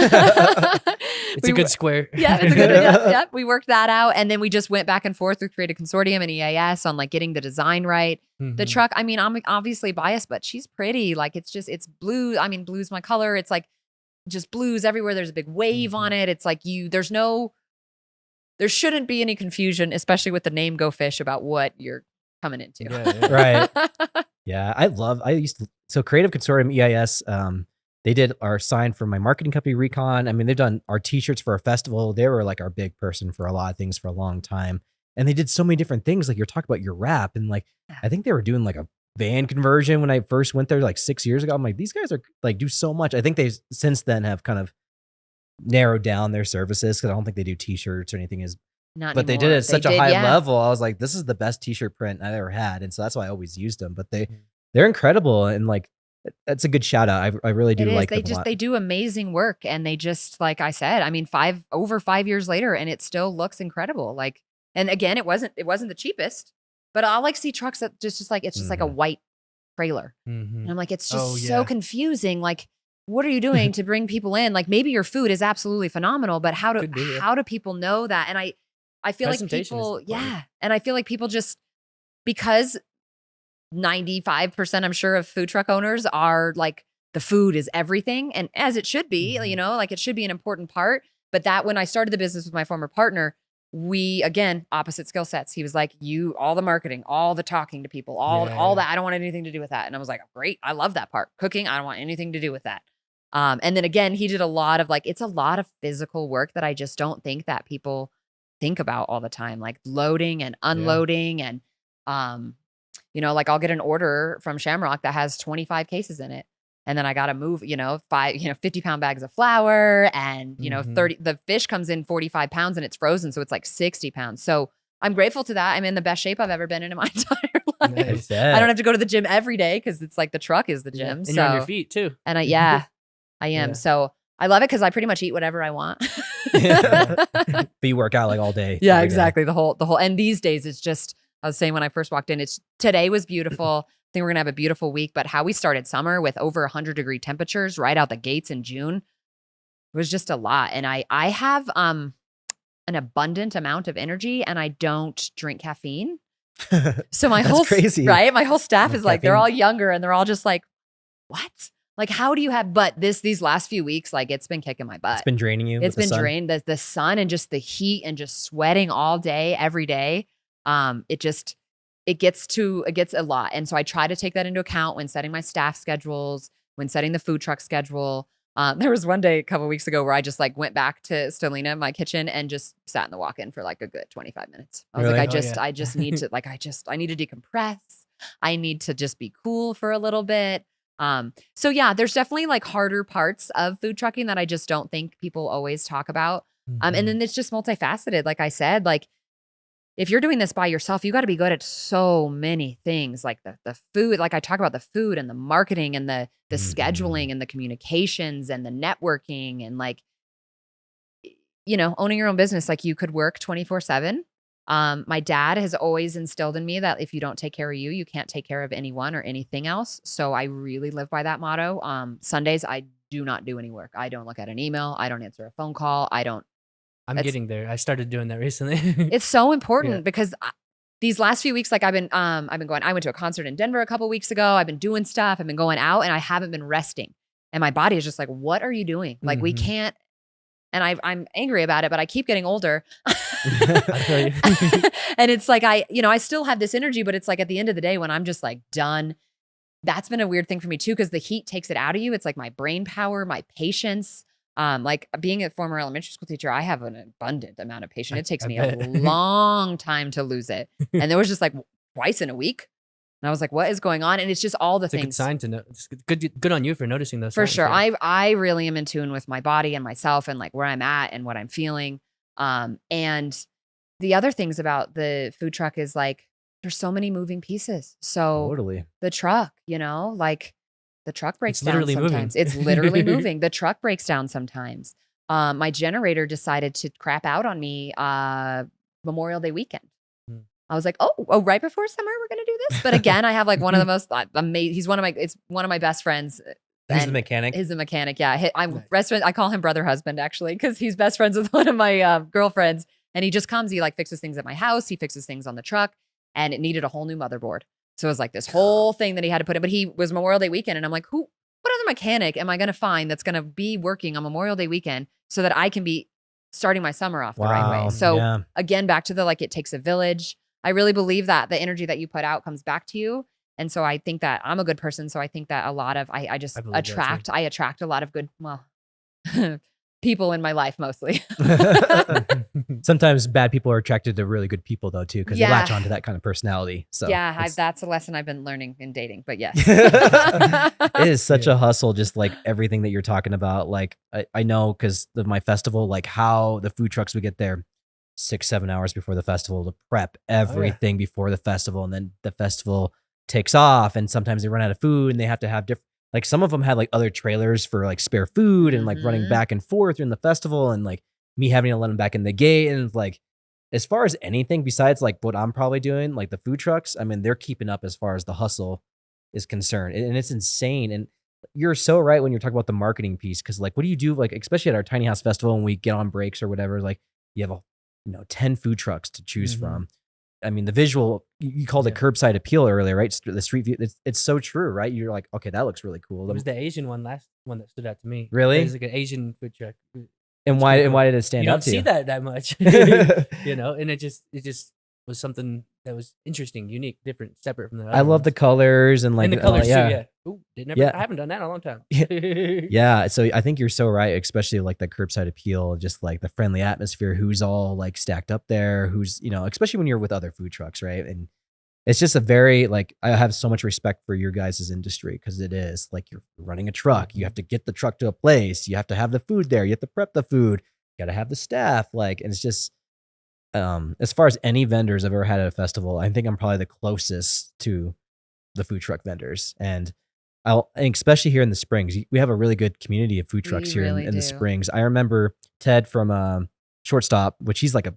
It's We a good were- square. Yeah, it's a good yeah. We worked that out. And then we just went back and forth with Creative Consortium and EIS on like getting the design right. The Mhm. truck, I mean, I'm obviously biased, but she's pretty. Like it's blue. I mean, blue's my color. It's like just blues everywhere. There's a big wave on it. It's like there shouldn't be any confusion, especially with the name Go Fish about what you're coming into. Yeah. Right. Yeah, so Creative Consortium EIS, they did our sign for my marketing company Recon. I mean, they've done our t-shirts for our festival. They were like our big person for a lot of things for a long time. And they did so many different things. Like you're talking about your wrap and like, I think they were doing like a van conversion when I first went there like 6 years ago. I'm like, these guys are like do so much. I think they since then have kind of narrowed down their services because I don't think they do t-shirts or anything Not but they did anymore. it at such a high yeah. level. I was like, this is the best t-shirt print I've ever had. And so that's why I always used them. But they're incredible. And like, that's a good shout out. I really do It is. like them a lot. They do amazing work. And they just, like I said, I mean, over 5 years later, and it still looks incredible. Like, and again, it wasn't the cheapest, but I like see trucks that just like, it's just like a white trailer. Mhm. And I'm like, it's Oh, just yeah. so confusing. Like, what are you doing to bring people in? Like maybe your food is absolutely phenomenal, but how Could be, yeah. do people know that? And I feel like Presentation is people, important. yeah. And I feel like people just, because 95%, I'm sure, of food truck owners are like, the food is everything. And as it should be, Mhm. like it should be an important part. But that when I started the business with my former partner, we, again, opposite skill sets. He was like, all the marketing, all the talking to people, all Yeah. that. I don't want anything to do with that. And I was like, great. I love that part. Cooking, I don't want anything to do with that. And then again, he did a lot of like, it's a lot of physical work that I just don't think that people think about all the time, like loading and unloading. And, like I'll get an order from Shamrock that has 25 cases in it. And then I got to move, 50-pound bags of flour and, Mhm. 30, the fish comes in 45 pounds and it's frozen. So it's like 60 pounds. So I'm grateful to that. I'm in the best shape I've ever been in my entire life. Nice. I don't have to go to the gym every day because it's like the truck is the gym. And So you're on your feet too. and I am. Yeah. So I love it because I pretty much eat whatever I want. But you work out like all day. Yeah, every day. exactly. The whole, and these days it's just, I was saying when I first walked in, today was beautiful. think we're going to have a beautiful week. But how we started summer with over 100-degree temperatures right out the gates in June was just a lot. And I have an abundant amount of energy, and I don't drink caffeine. So my That's whole crazy. right, my whole staff No is like, they're caffeine. all younger, and they're all just like, what? Like, how do you have? But these last few weeks, like, it's been kicking my butt. It's been draining you. It's with the been sun? drained. The sun and just the heat and just sweating all day, every day. It gets a lot. And so I try to take that into account when setting my staff schedules, when setting the food truck schedule. There was one day a couple of weeks ago where I just like went back to Stolina, my kitchen, and just sat in the walk-in for like a good 25 minutes. I was Really? like, Oh, I just need to I need to decompress. I need to just be cool for a little bit. So yeah, there's definitely like harder parts of food trucking that I just don't think people always talk about. And then it's just multifaceted. Like I said, like if you're doing this by yourself, you got to be good at so many things, like the food. Like I talk about the food and the marketing and the scheduling and the communications and the networking and like, owning your own business. Like you could work 24/7. My dad has always instilled in me that if you don't take care of you, you can't take care of anyone or anything else. So I really live by that motto. Sundays, I do not do any work. I don't look at an email. I don't answer a phone call. I'm getting there. I started doing that recently. It's so important Yeah. because these last few weeks, like I've been going, I went to a concert in Denver a couple weeks ago. I've been doing stuff. I've been going out and I haven't been resting. And my body is just like, what are you doing? Like we can't, and I'm angry about it, but I keep getting older. I feel you. And it's like, I still have this energy, but it's like at the end of the day when I'm just like done, that's been a weird thing for me too, because the heat takes it out of you. It's like my brain power, my patience. Like being a former elementary school teacher, I have an abundant amount of patience. It takes I me a bet. long time to lose it. And there was just like twice in a week. And I was like, what is going on? And it's just all the It's a good things. sign to know. It's good on you for noticing those. For signs, sure. yeah. I really am in tune with my body and myself and like where I'm at and what I'm feeling. And the other things about the food truck is like, there's so many moving pieces. So Totally. the truck, like the truck breaks It's down literally moving. sometimes. It's literally moving. The truck breaks down sometimes. My generator decided to crap out on me Memorial Day weekend. I was like, oh, right before summer, we're going to do this. But again, I have like one of the most amazing, it's one of my best friends. He's the and mechanic. He's the mechanic. Yeah. Nice. I call him brother husband actually, because he's best friends with one of my girlfriends. And he just comes, he like fixes things at my house. He fixes things on the truck, and it needed a whole new motherboard. So it was like this whole thing that he had to put in, but he was Memorial Day weekend. And I'm like, what other mechanic am I going to find that's going to be working on Memorial Day weekend so that I can be starting my summer off the right way? So yeah. again, back to the, like, it takes a village. I really believe that the energy that you put out comes back to you. And so I think that I'm a good person. So I think that a lot of, I just I believe that too. attract a lot of good, people in my life mostly. Sometimes bad people are attracted to really good people though too, because they Yeah. latch onto that kind of personality. So Yeah, it's- that's a lesson I've been learning in dating, but yes. it is such Yeah. a hustle, just like everything that you're talking about. Like I know because of my festival, like how the food trucks would get there 6-7 hours before the festival to prep everything before the festival, and then the festival takes off, and sometimes they run out of food and they have to have different. Like some of them had like other trailers for like spare food and like running Mhm. back and forth during the festival, and like me having to let them back in the gate. And like, as far as anything besides like what I'm probably doing, like the food trucks, I mean, they're keeping up as far as the hustle is concerned. And it's insane. And you're so right when you're talking about the marketing piece. Cause like, what do you do? Like, especially at our tiny house festival when we get on breaks or whatever, like you have 10 food trucks to choose from. I mean, the visual, you called it curbside appeal earlier, right? The street view, it's so true, right? You're like, okay, that looks really cool. It was the Asian last one that stood out to me. Really? It was like an Asian food truck. And It's why pretty cool. did it stand You out don't to see you? that much, and it just was something that was interesting, unique, different, separate from the other I love the ones. colors and like And the colors yeah. too. Yeah. Ooh, Yeah. I haven't done that in a long time. Yeah, so I think you're so right, especially like the curbside appeal, just like the friendly atmosphere, who's all like stacked up there, who's, especially when you're with other food trucks, right? And it's just a very, like, I have so much respect for your guys' industry, because it is like you're running a truck. You have to get the truck to a place. You have to have the food there. You have to prep the food. You got to have the staff. Like, and it's just, as far as any vendors I've ever had at a festival, I think I'm probably the closest to the food truck vendors. And and especially here in the Springs, we have a really good community of food trucks We here really in the do. Springs. I remember Ted from Shortstop, which he's like a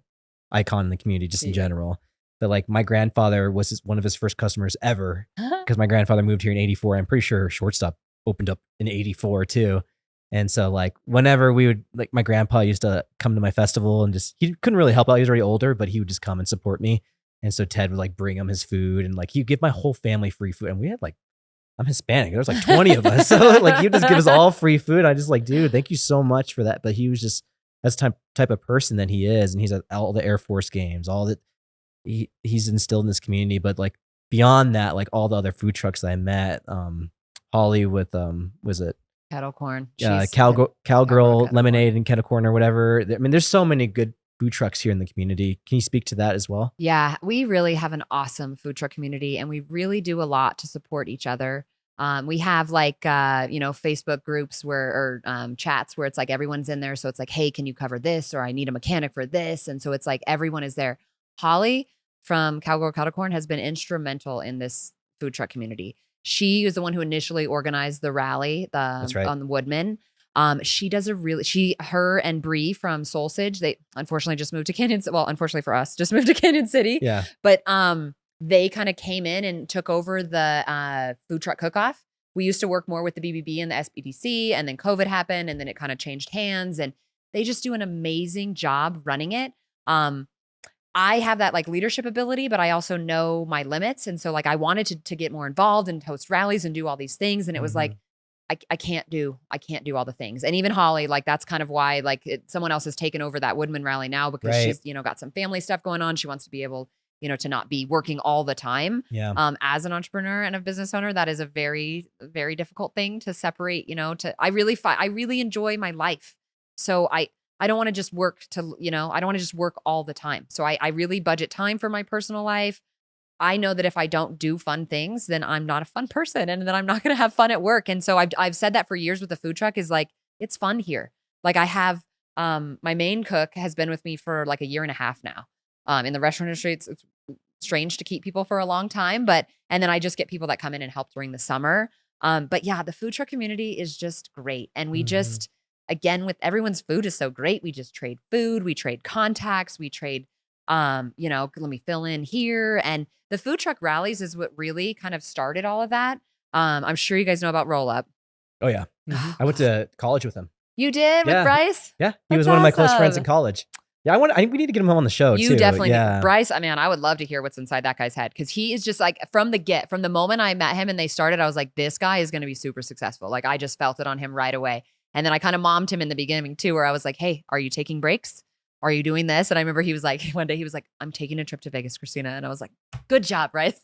icon in the community just in Yeah. general. that like my grandfather was one of his first customers ever because my grandfather moved here in 84. I'm pretty sure Shortstop opened up in 84 too. And so like whenever we would, like my grandpa used to come to my festival and just, he couldn't really help out. He was already older, but he would just come and support me. And so Ted would like bring him his food and like he'd give my whole family free food. And we had like, I'm Hispanic. There was like 20 of us. So like he'd just give us all free food. I just like, dude, thank you so much for that. But he was just, that's type of person that he is. And he's at all the Air Force games, all that he's instilled in this community. But like beyond that, like all the other food trucks that I met, Holly with, was it? Kettle corn. Cowgirl lemonade and kettle corn or whatever. I mean, there's so many good food trucks here in the community. Can you speak to that as well? Yeah, we really have an awesome food truck community and we really do a lot to support each other. We have like, Facebook groups or chats where it's like everyone's in there. So it's like, hey, can you cover this? Or I need a mechanic for this. And so it's like everyone is there. Holly from Cowgirl Kettle Corn has been instrumental in this food truck community. She was the one who initially organized the rally That's right. on the Woodman. She does her and Bree from Soulsage, they unfortunately just moved to unfortunately for us, just moved to Canyon City. Yeah. But they kind of came in and took over the food truck cook-off. We used to work more with the BBB and the SBDC, and then COVID happened, and then it kind of changed hands, and they just do an amazing job running it. I have that like leadership ability, but I also know my limits. And so like I wanted to get more involved and host rallies and do all these things. And it was like, I can't do all the things. And even Holly, like that's kind of why like someone else has taken over that Woodman rally now because she's, got some family stuff going on. She wants to be able, to not be working all the time. Yeah. As an entrepreneur and a business owner, that is a very, very difficult thing to separate, I really enjoy my life. So I don't want to just work I don't want to just work all the time. So I really budget time for my personal life. I know that if I don't do fun things, then I'm not a fun person and then I'm not going to have fun at work. And so I've said that for years with the food truck is like, it's fun here. Like I have, my main cook has been with me for like a year and a half now. In the restaurant industry, it's strange to keep people for a long time, and then I just get people that come in and help during the summer. But yeah, the food truck community is just great. And we just, again, with everyone's food is so great. We just trade food, we trade contacts, we trade, let me fill in here. And the food truck rallies is what really kind of started all of that. I'm sure you guys know about Roll Up. Oh yeah. I went to college with him. You did with Bryce? Yeah. He was one of my close friends in college. Yeah. We need to get him on the show too. You definitely need Bryce. I mean, I would love to hear what's inside that guy's head. Cause he is just like from the moment I met him and they started, I was like, this guy is going to be super successful. Like I just felt it on him right away. And then I kind of mommed him in the beginning too, where I was like, hey, are you taking breaks? Are you doing this? And I remember he was like, one day he was like, I'm taking a trip to Vegas, Christina. And I was like, good job, right?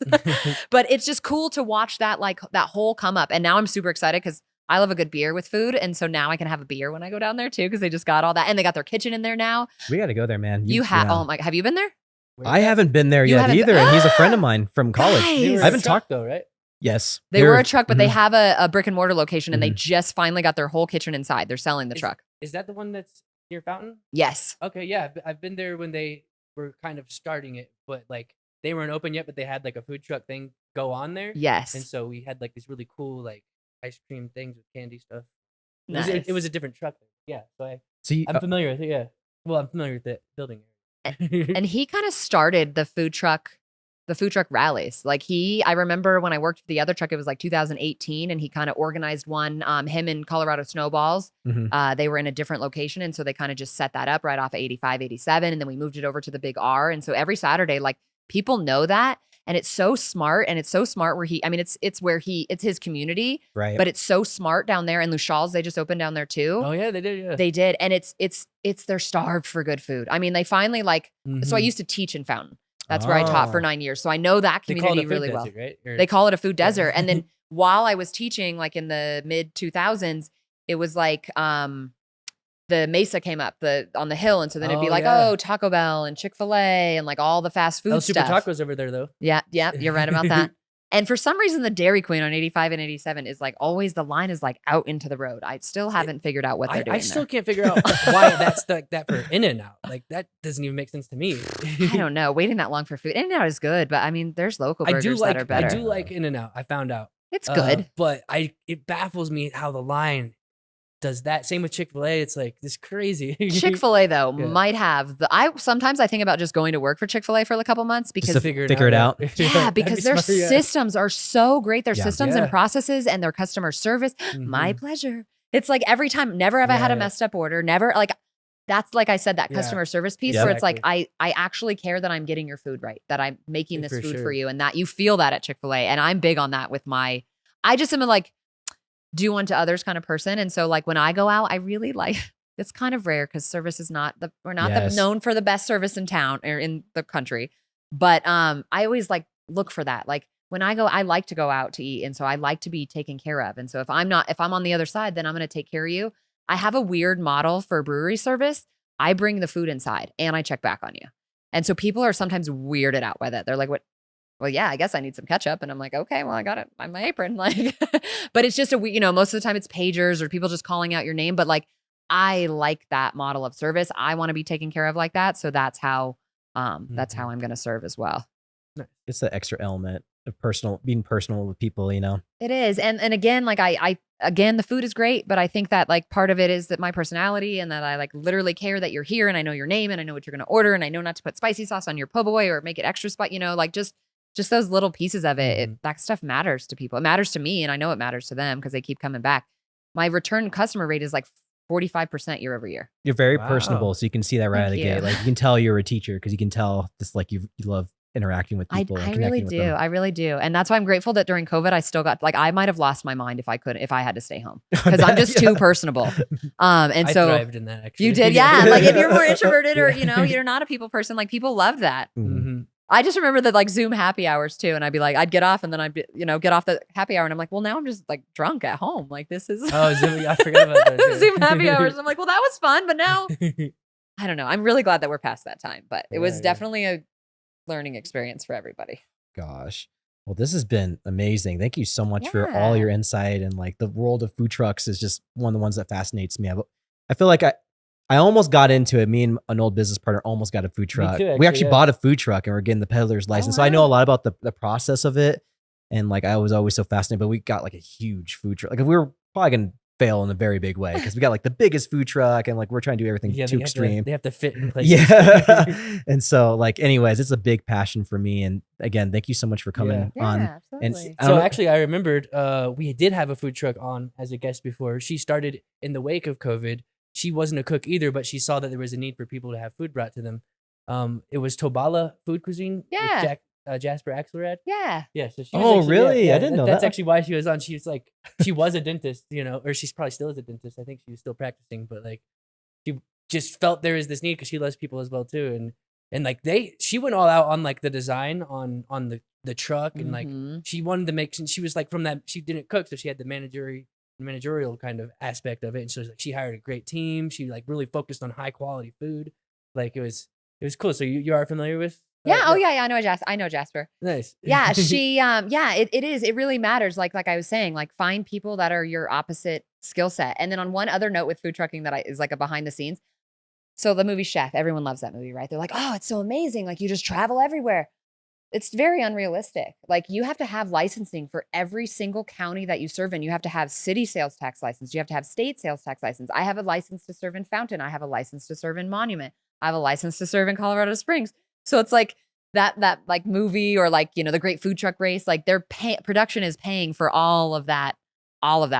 But it's just cool to watch that, like that whole come up. And now I'm super excited because I love a good beer with food. And so now I can have a beer when I go down there too, because they just got all that. And they got their kitchen in there now. We got to go there, man. Have you been there? I haven't been there yet either. And he's a friend of mine from college. Nice. I haven't talked though, right? Yes. They were a truck, but they have a brick and mortar location and they just finally got their whole kitchen inside. They're selling the truck. Is that the one that's near Fountain? Yes. Okay, yeah. I've been there when they were kind of starting it, but like they weren't open yet, but they had like a food truck thing go on there. Yes. And so we had like these really cool like ice cream things with candy stuff. Nice. It was a different truck. Yeah. So I'm familiar with it. Yeah. Well, I'm familiar with the building. And he kind of started the food truck rallies. Like I remember when I worked for the other truck, it was like 2018 and he kind of organized one, him and Colorado Snowballs. They were in a different location. And so they kind of just set that up right off of 85, 87. And then we moved it over to the Big R. And so every Saturday, like people know that. And it's so smart. And it's so smart where it's his community, right? But it's so smart down there. And Lushaw's, they just opened down there too. Oh yeah, they did. Yeah, they did. And they're starved for good food. I mean, they finally so I used to teach in Fountain. That's where I taught for 9 years. So I know that community really well. Right? They call it a food desert. And then while I was teaching, like in the mid 2000s, it was like, the Mesa came up on the hill. And so then it'd be like, Taco Bell and Chick-fil-A and like all the fast food Super stuff. Tacos over there though. Yeah. You're right about that. And for some reason, the Dairy Queen on 85 and 87 is like always the line is like out into the road. I still haven't figured out what they're doing. I still can't figure out why that's like that for In-N-Out. Like that doesn't even make sense to me. I don't know. Waiting that long for food. In-N-Out is good, but I mean, there's local burgers that are better. I do like In-N-Out. I found out it's good, but it baffles me how the line does that. Same with Chick-fil-A. It's like this crazy. Chick-fil-A though Yeah. might have sometimes I think about just going to work for Chick-fil-A for a couple months because Just to figure figure it out. yeah, That'd be because their smart, yeah. systems are so great. Their Yeah. systems Yeah. and processes and their customer service. My Mhm. pleasure. It's like every time, never have I had a Yeah. messed up order. Never like that's like I said, that Yeah. customer service piece Yeah. where it's like I actually care that I'm getting your food right, that I'm making this For food for sure. you, and that you feel that at Chick-fil-A. And I'm big on that with I just am a like do unto others kind of person. And so like when I go out, I really like it's kind of rare because service is we're not Yes. known for the best service in town or in the country. But I always like look for that. Like when I go, I like to go out to eat. And so I like to be taken care of. And so if I'm on the other side, then I'm going to take care of you. I have a weird model for brewery service. I bring the food inside and I check back on you. And so people are sometimes weirded out by that. They're like, what? Well, yeah, I guess I need some ketchup. And I'm like, okay, well, I got it on my apron. Like, but it's just most of the time it's pagers or people just calling out your name. But like, I like that model of service. I want to be taken care of like that. So that's how I'm going to serve as well. It's the extra element of being personal with people, It is. And again, like again, the food is great, but I think that like part of it is that my personality and that I like literally care that you're here and I know your name and I know what you're going to order and I know not to put spicy sauce on your po' boy or make it extra spicy, like just those little pieces of it, that stuff matters to people. It matters to me and I know it matters to them because they keep coming back. My return customer rate is like 45% year over year. You're very Wow. personable, so you can see that right out of the Thank gate. you. Like you can tell you're a teacher because you can tell just like you love interacting with people. and I connecting really with do. them. I really do. And that's why I'm grateful that during COVID, I still got like, I might've lost my mind if I had to stay home because I'm just too personable. And I so thrived in that actually. you did. Yeah. Like if you're more introverted or, you're not a people person, like people love that. Mhm. Mhm. I just remember the like Zoom happy hours too. And I'd be like, I'd get off and then I'd be, get off the happy hour. And I'm like, well, now I'm just like drunk at home. Like this is Oh, Zoom, I forgot about that. too. Zoom happy hours. I'm like, well, that was fun. But now I don't know. I'm really glad that we're past that time, but it was Yeah, yeah. definitely a learning experience for everybody. Gosh. Well, this has been amazing. Thank you so much for all Yeah. your insight. And like the world of food trucks is just one of the ones that fascinates me. I feel like I almost got into it. Me and an old business partner almost got a food truck. too, We actually, actually yeah. bought a food truck and we're getting the peddler's license. So I know wow. a lot about the process of it. And like I was always so fascinated, but we got like a huge food truck. Like we were probably going to fail in a very big way because we got like the biggest food truck and like we're trying to do everything Yeah, too they extreme. They have to fit in places. Yeah. And so like, anyways, it's a big passion for me. And again, thank you so much for coming on. absolutely. I So don't know- actually, I remembered we did have a food truck on as a guest before. She started in the wake of COVID. She wasn't a cook either, but she saw that there was a need for people to have food brought to them. It was Tobala Food Cuisine. Yeah. With Jasper Axelrad. Yeah. Yeah. So she Oh, was actually, really? I didn't know That's that. actually why she was on. She was like, she was a dentist, or she's probably still is a dentist. I think she was still practicing, but like, she just felt there is this need because she loves people as well too. And like she went all out on like the design on the truck and like Mhm. she wanted to make. She was like from that she didn't cook, so she had the managerial kind of aspect of it. And so like she hired a great team. She like really focused on high quality food. Like it was cool. So you are familiar with? Yeah. Oh yeah. I know Jasper. Nice. Yeah. She, it is. It really matters. Like I was saying, like find people that are your opposite skill set. And then on one other note with food trucking that is like a behind the scenes. So the movie Chef, everyone loves that movie, right? They're like, oh, it's so amazing. Like you just travel everywhere. It's very unrealistic. Like you have to have licensing for every single county that you serve in. You have to have city sales tax license. You have to have state sales tax license. I have a license to serve in Fountain. I have a license to serve in Monument. I have a license to serve in Colorado Springs. So it's like that like movie or like, the Great Food Truck Race, like their production is paying for all of that.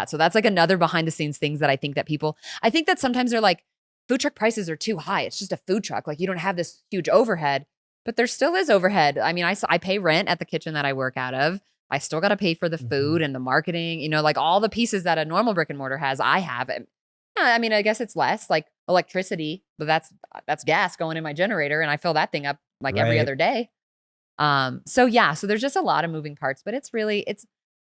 So that's like another behind the scenes things that I think that sometimes they're like, food truck prices are too high. It's just a food truck. Like you don't have this huge overhead, but there still is overhead. I mean, I pay rent at the kitchen that I work out of. I still got to pay for the food and the marketing, like all the pieces that a normal brick and mortar has, I have. I mean, I guess it's less like electricity, but that's gas going in my generator and I fill that thing up like every Right. other day. So there's just a lot of moving parts, but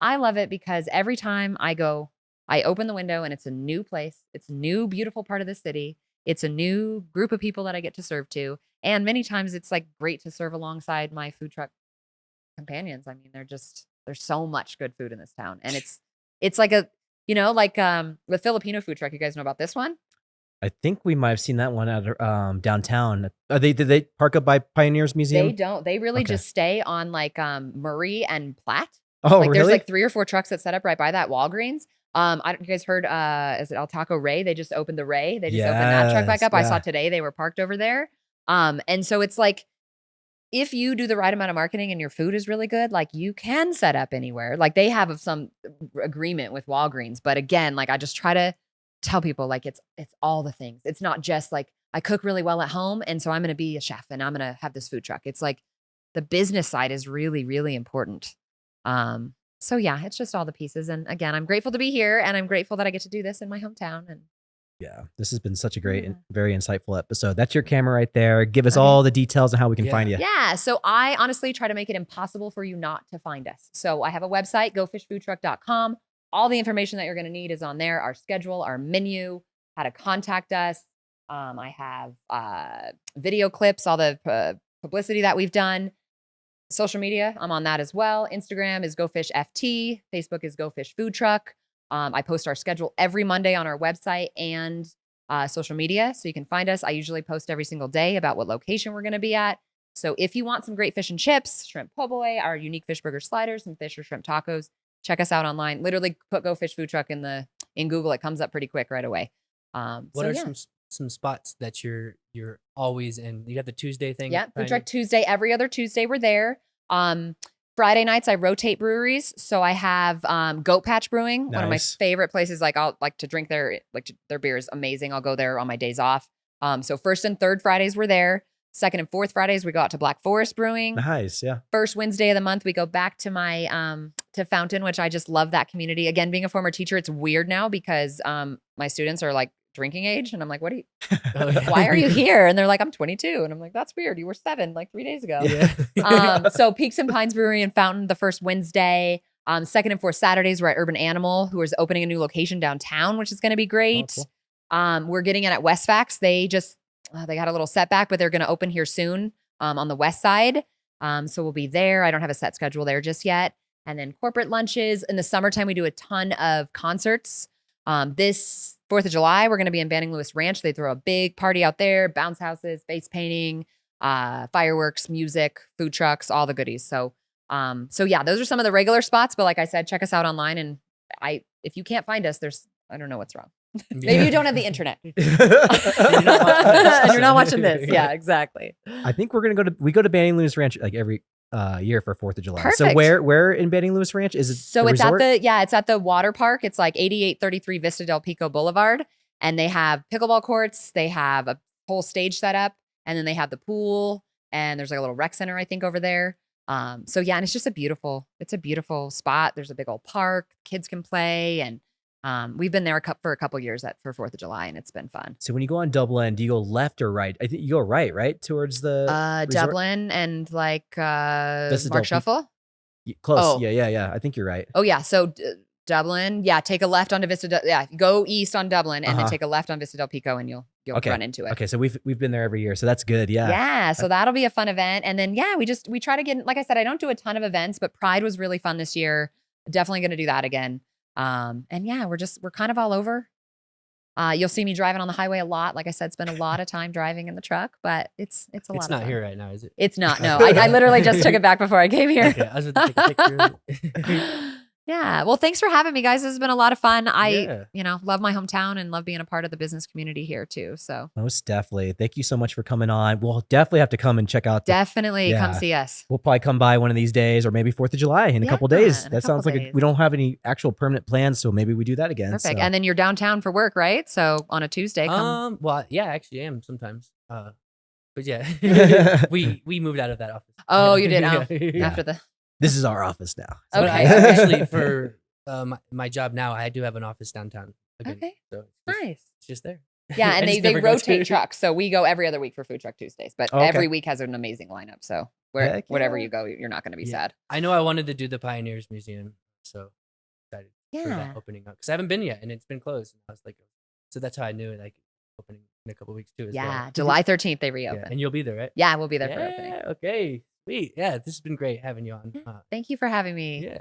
I love it because every time I go, I open the window and it's a new place. It's a new, beautiful part of the city. It's a new group of people that I get to serve to. And many times it's like great to serve alongside my food truck companions. I mean, there's so much good food in this town. And it's like with Filipino food truck, you guys know about this one? I think we might have seen that one at downtown. Did they park up by Pioneers Museum? They don't. They really Okay. just stay on like Murray and Platt. Oh, Like really? there's like 3 or 4 trucks that set up right by that Walgreens. You guys heard, is it El Taco Ray? They just opened the Ray. They just opened that truck back Yes, up. I saw yeah. today they were parked over there. And so it's like, if you do the right amount of marketing and your food is really good, like you can set up anywhere. Like they have some agreement with Walgreens. But again, like I just try to tell people like it's all the things. It's not just like I cook really well at home and so I'm going to be a chef and I'm going to have this food truck. It's like the business side is really, really important. So yeah, it's just all the pieces. And again, I'm grateful to be here and I'm grateful that I get to do this in my hometown. And Yeah, this has been such a great and Yeah. very insightful episode. That's your camera right there. Give us Okay. all the details on how we can Yeah. find you. Yeah. So I honestly try to make it impossible for you not to find us. So I have a website, gofishfoodtruck.com. All the information that you're going to need is on there. Our schedule, our menu, how to contact us. I have video clips, all the publicity that we've done. Social media, I'm on that as well. Instagram is GoFishFT. Facebook is GoFishFoodTruck. I post our schedule every Monday on our website and social media. So you can find us. I usually post every single day about what location we're going to be at. So if you want some great fish and chips, shrimp po' boy, our unique fish burger sliders, and fish or shrimp tacos, check us out online. Literally put Go Fish Food Truck in Google. It comes up pretty quick right away. What So are yeah. some spots that you're always in? You got the Tuesday thing. Yeah, Food Friday? Truck Tuesday. Every other Tuesday we're there. Friday nights I rotate breweries. So I have Goat Patch Brewing, one of my Nice. favorite places. Like I'll like to drink their beer is amazing. I'll go there on my days off. So first and third Fridays we're there. Second and fourth Fridays we go out to Black Forest Brewing. Nice, yeah. First Wednesday of the month we go back to my to Fountain, which I just love that community. Again, being a former teacher, it's weird now because my students are like drinking age, and I'm like, what are you? Oh, yeah. Why are you here? And they're like, I'm 22. And I'm like, that's weird. You were 7 like 3 days ago. Yeah. So Peaks and Pines Brewery in Fountain the first Wednesday. Second and fourth Saturdays, we're at Urban Animal, who is opening a new location downtown, which is going to be great. cool. We're getting it at Westfax. They just they got a little setback, but they're going to open here soon on the west side. So we'll be there. I don't have a set schedule there just yet. And then corporate lunches. In the summertime, we do a ton of concerts. This 4th of July, we're going to be in Banning Lewis Ranch. They throw a big party out there, bounce houses, face painting, fireworks, music, food trucks, all the goodies. So yeah, those are some of the regular spots. But like I said, check us out online. And if you can't find us, I don't know what's wrong. Maybe you don't have the internet. You're not watching this. And you're not watching this. Yeah, exactly. I think we're gonna go to Banning Lewis Ranch like every year for 4th of July. So Perfect. where in Banning Lewis Ranch is it? So the it's resort? it's at the water park. It's like 8833 Vista del Pico Boulevard. And they have pickleball courts. They have a whole stage set up. And then they have the pool. And there's like a little rec center, I think, over there. So yeah, and it's just a beautiful spot. There's a big old park. Kids can play. And we've been there for a couple years for 4th of July, and it's been fun. So when you go on Dublin, do you go left or right? I think you go right towards the resort? Dublin and like Vista del Mark Pico. Shuffle. Close. Oh. Yeah. I think you're right. Oh yeah, so Dublin, yeah, take a left onto go east on Dublin and then Uh-huh. take a left on Vista del Pico and you'll Okay. run into it. Okay, so we've been there every year, so that's good. Yeah. Yeah, so that'll be a fun event. And then yeah, we try to get, like I said, I don't do a ton of events, but Pride was really fun this year. Definitely going to do that again. And yeah, we're kind of all over. You'll see me driving on the highway a lot. Like I said, spend a lot of time driving in the truck, but it's a lot It's of not fun. here right now, is it? It's not. No, I literally just took it back before I came here. Okay, I was about to take a picture. Yeah. Well, thanks for having me, guys. This has been a lot of fun. Yeah. I love my hometown and love being a part of the business community here too. So Most definitely. Thank you so much for coming on. We'll definitely have to come and check out. definitely come Yeah. see us. We'll probably come by one of these days, or maybe 4th of July in a couple Yeah, days. in a That sounds couple like days. we don't have any actual permanent plans, so maybe we do that again. Perfect. So. And then you're downtown for work, right? So on a Tuesday, come. Well, yeah, I actually am sometimes. But yeah, we moved out of that office. Oh, you did? Oh, Yeah. after the. This is our office now. But Okay, I okay. actually for my job now, I do have an office downtown. Again, Okay. so it's Nice. just there. Yeah, I and just they never go rotate to- trucks. So we go every other week for Food Truck Tuesdays, but Okay. every week has an amazing lineup. So Heck wherever yeah. you go, you're not going to be Yeah. sad. I know I wanted to do the Pioneers Museum, so excited for Yeah. that opening up because I haven't been yet and it's been closed. And I was like, so that's how I knew like opening in a couple weeks too. As Yeah. well. July 13th, they Yeah, reopen. and you'll be there, right? Yeah, we'll be there for opening. Yeah. Okay. Sweet. Yeah, this has been great having you on. Thank you for having me. Yeah.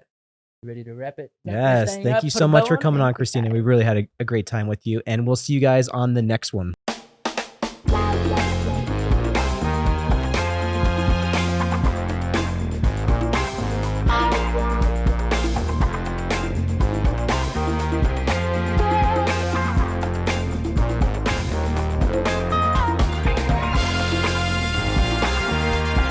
You ready to wrap it? Yes. Thank you so much for coming on, Christina. We really had a great time with you, and we'll see you guys on the next one.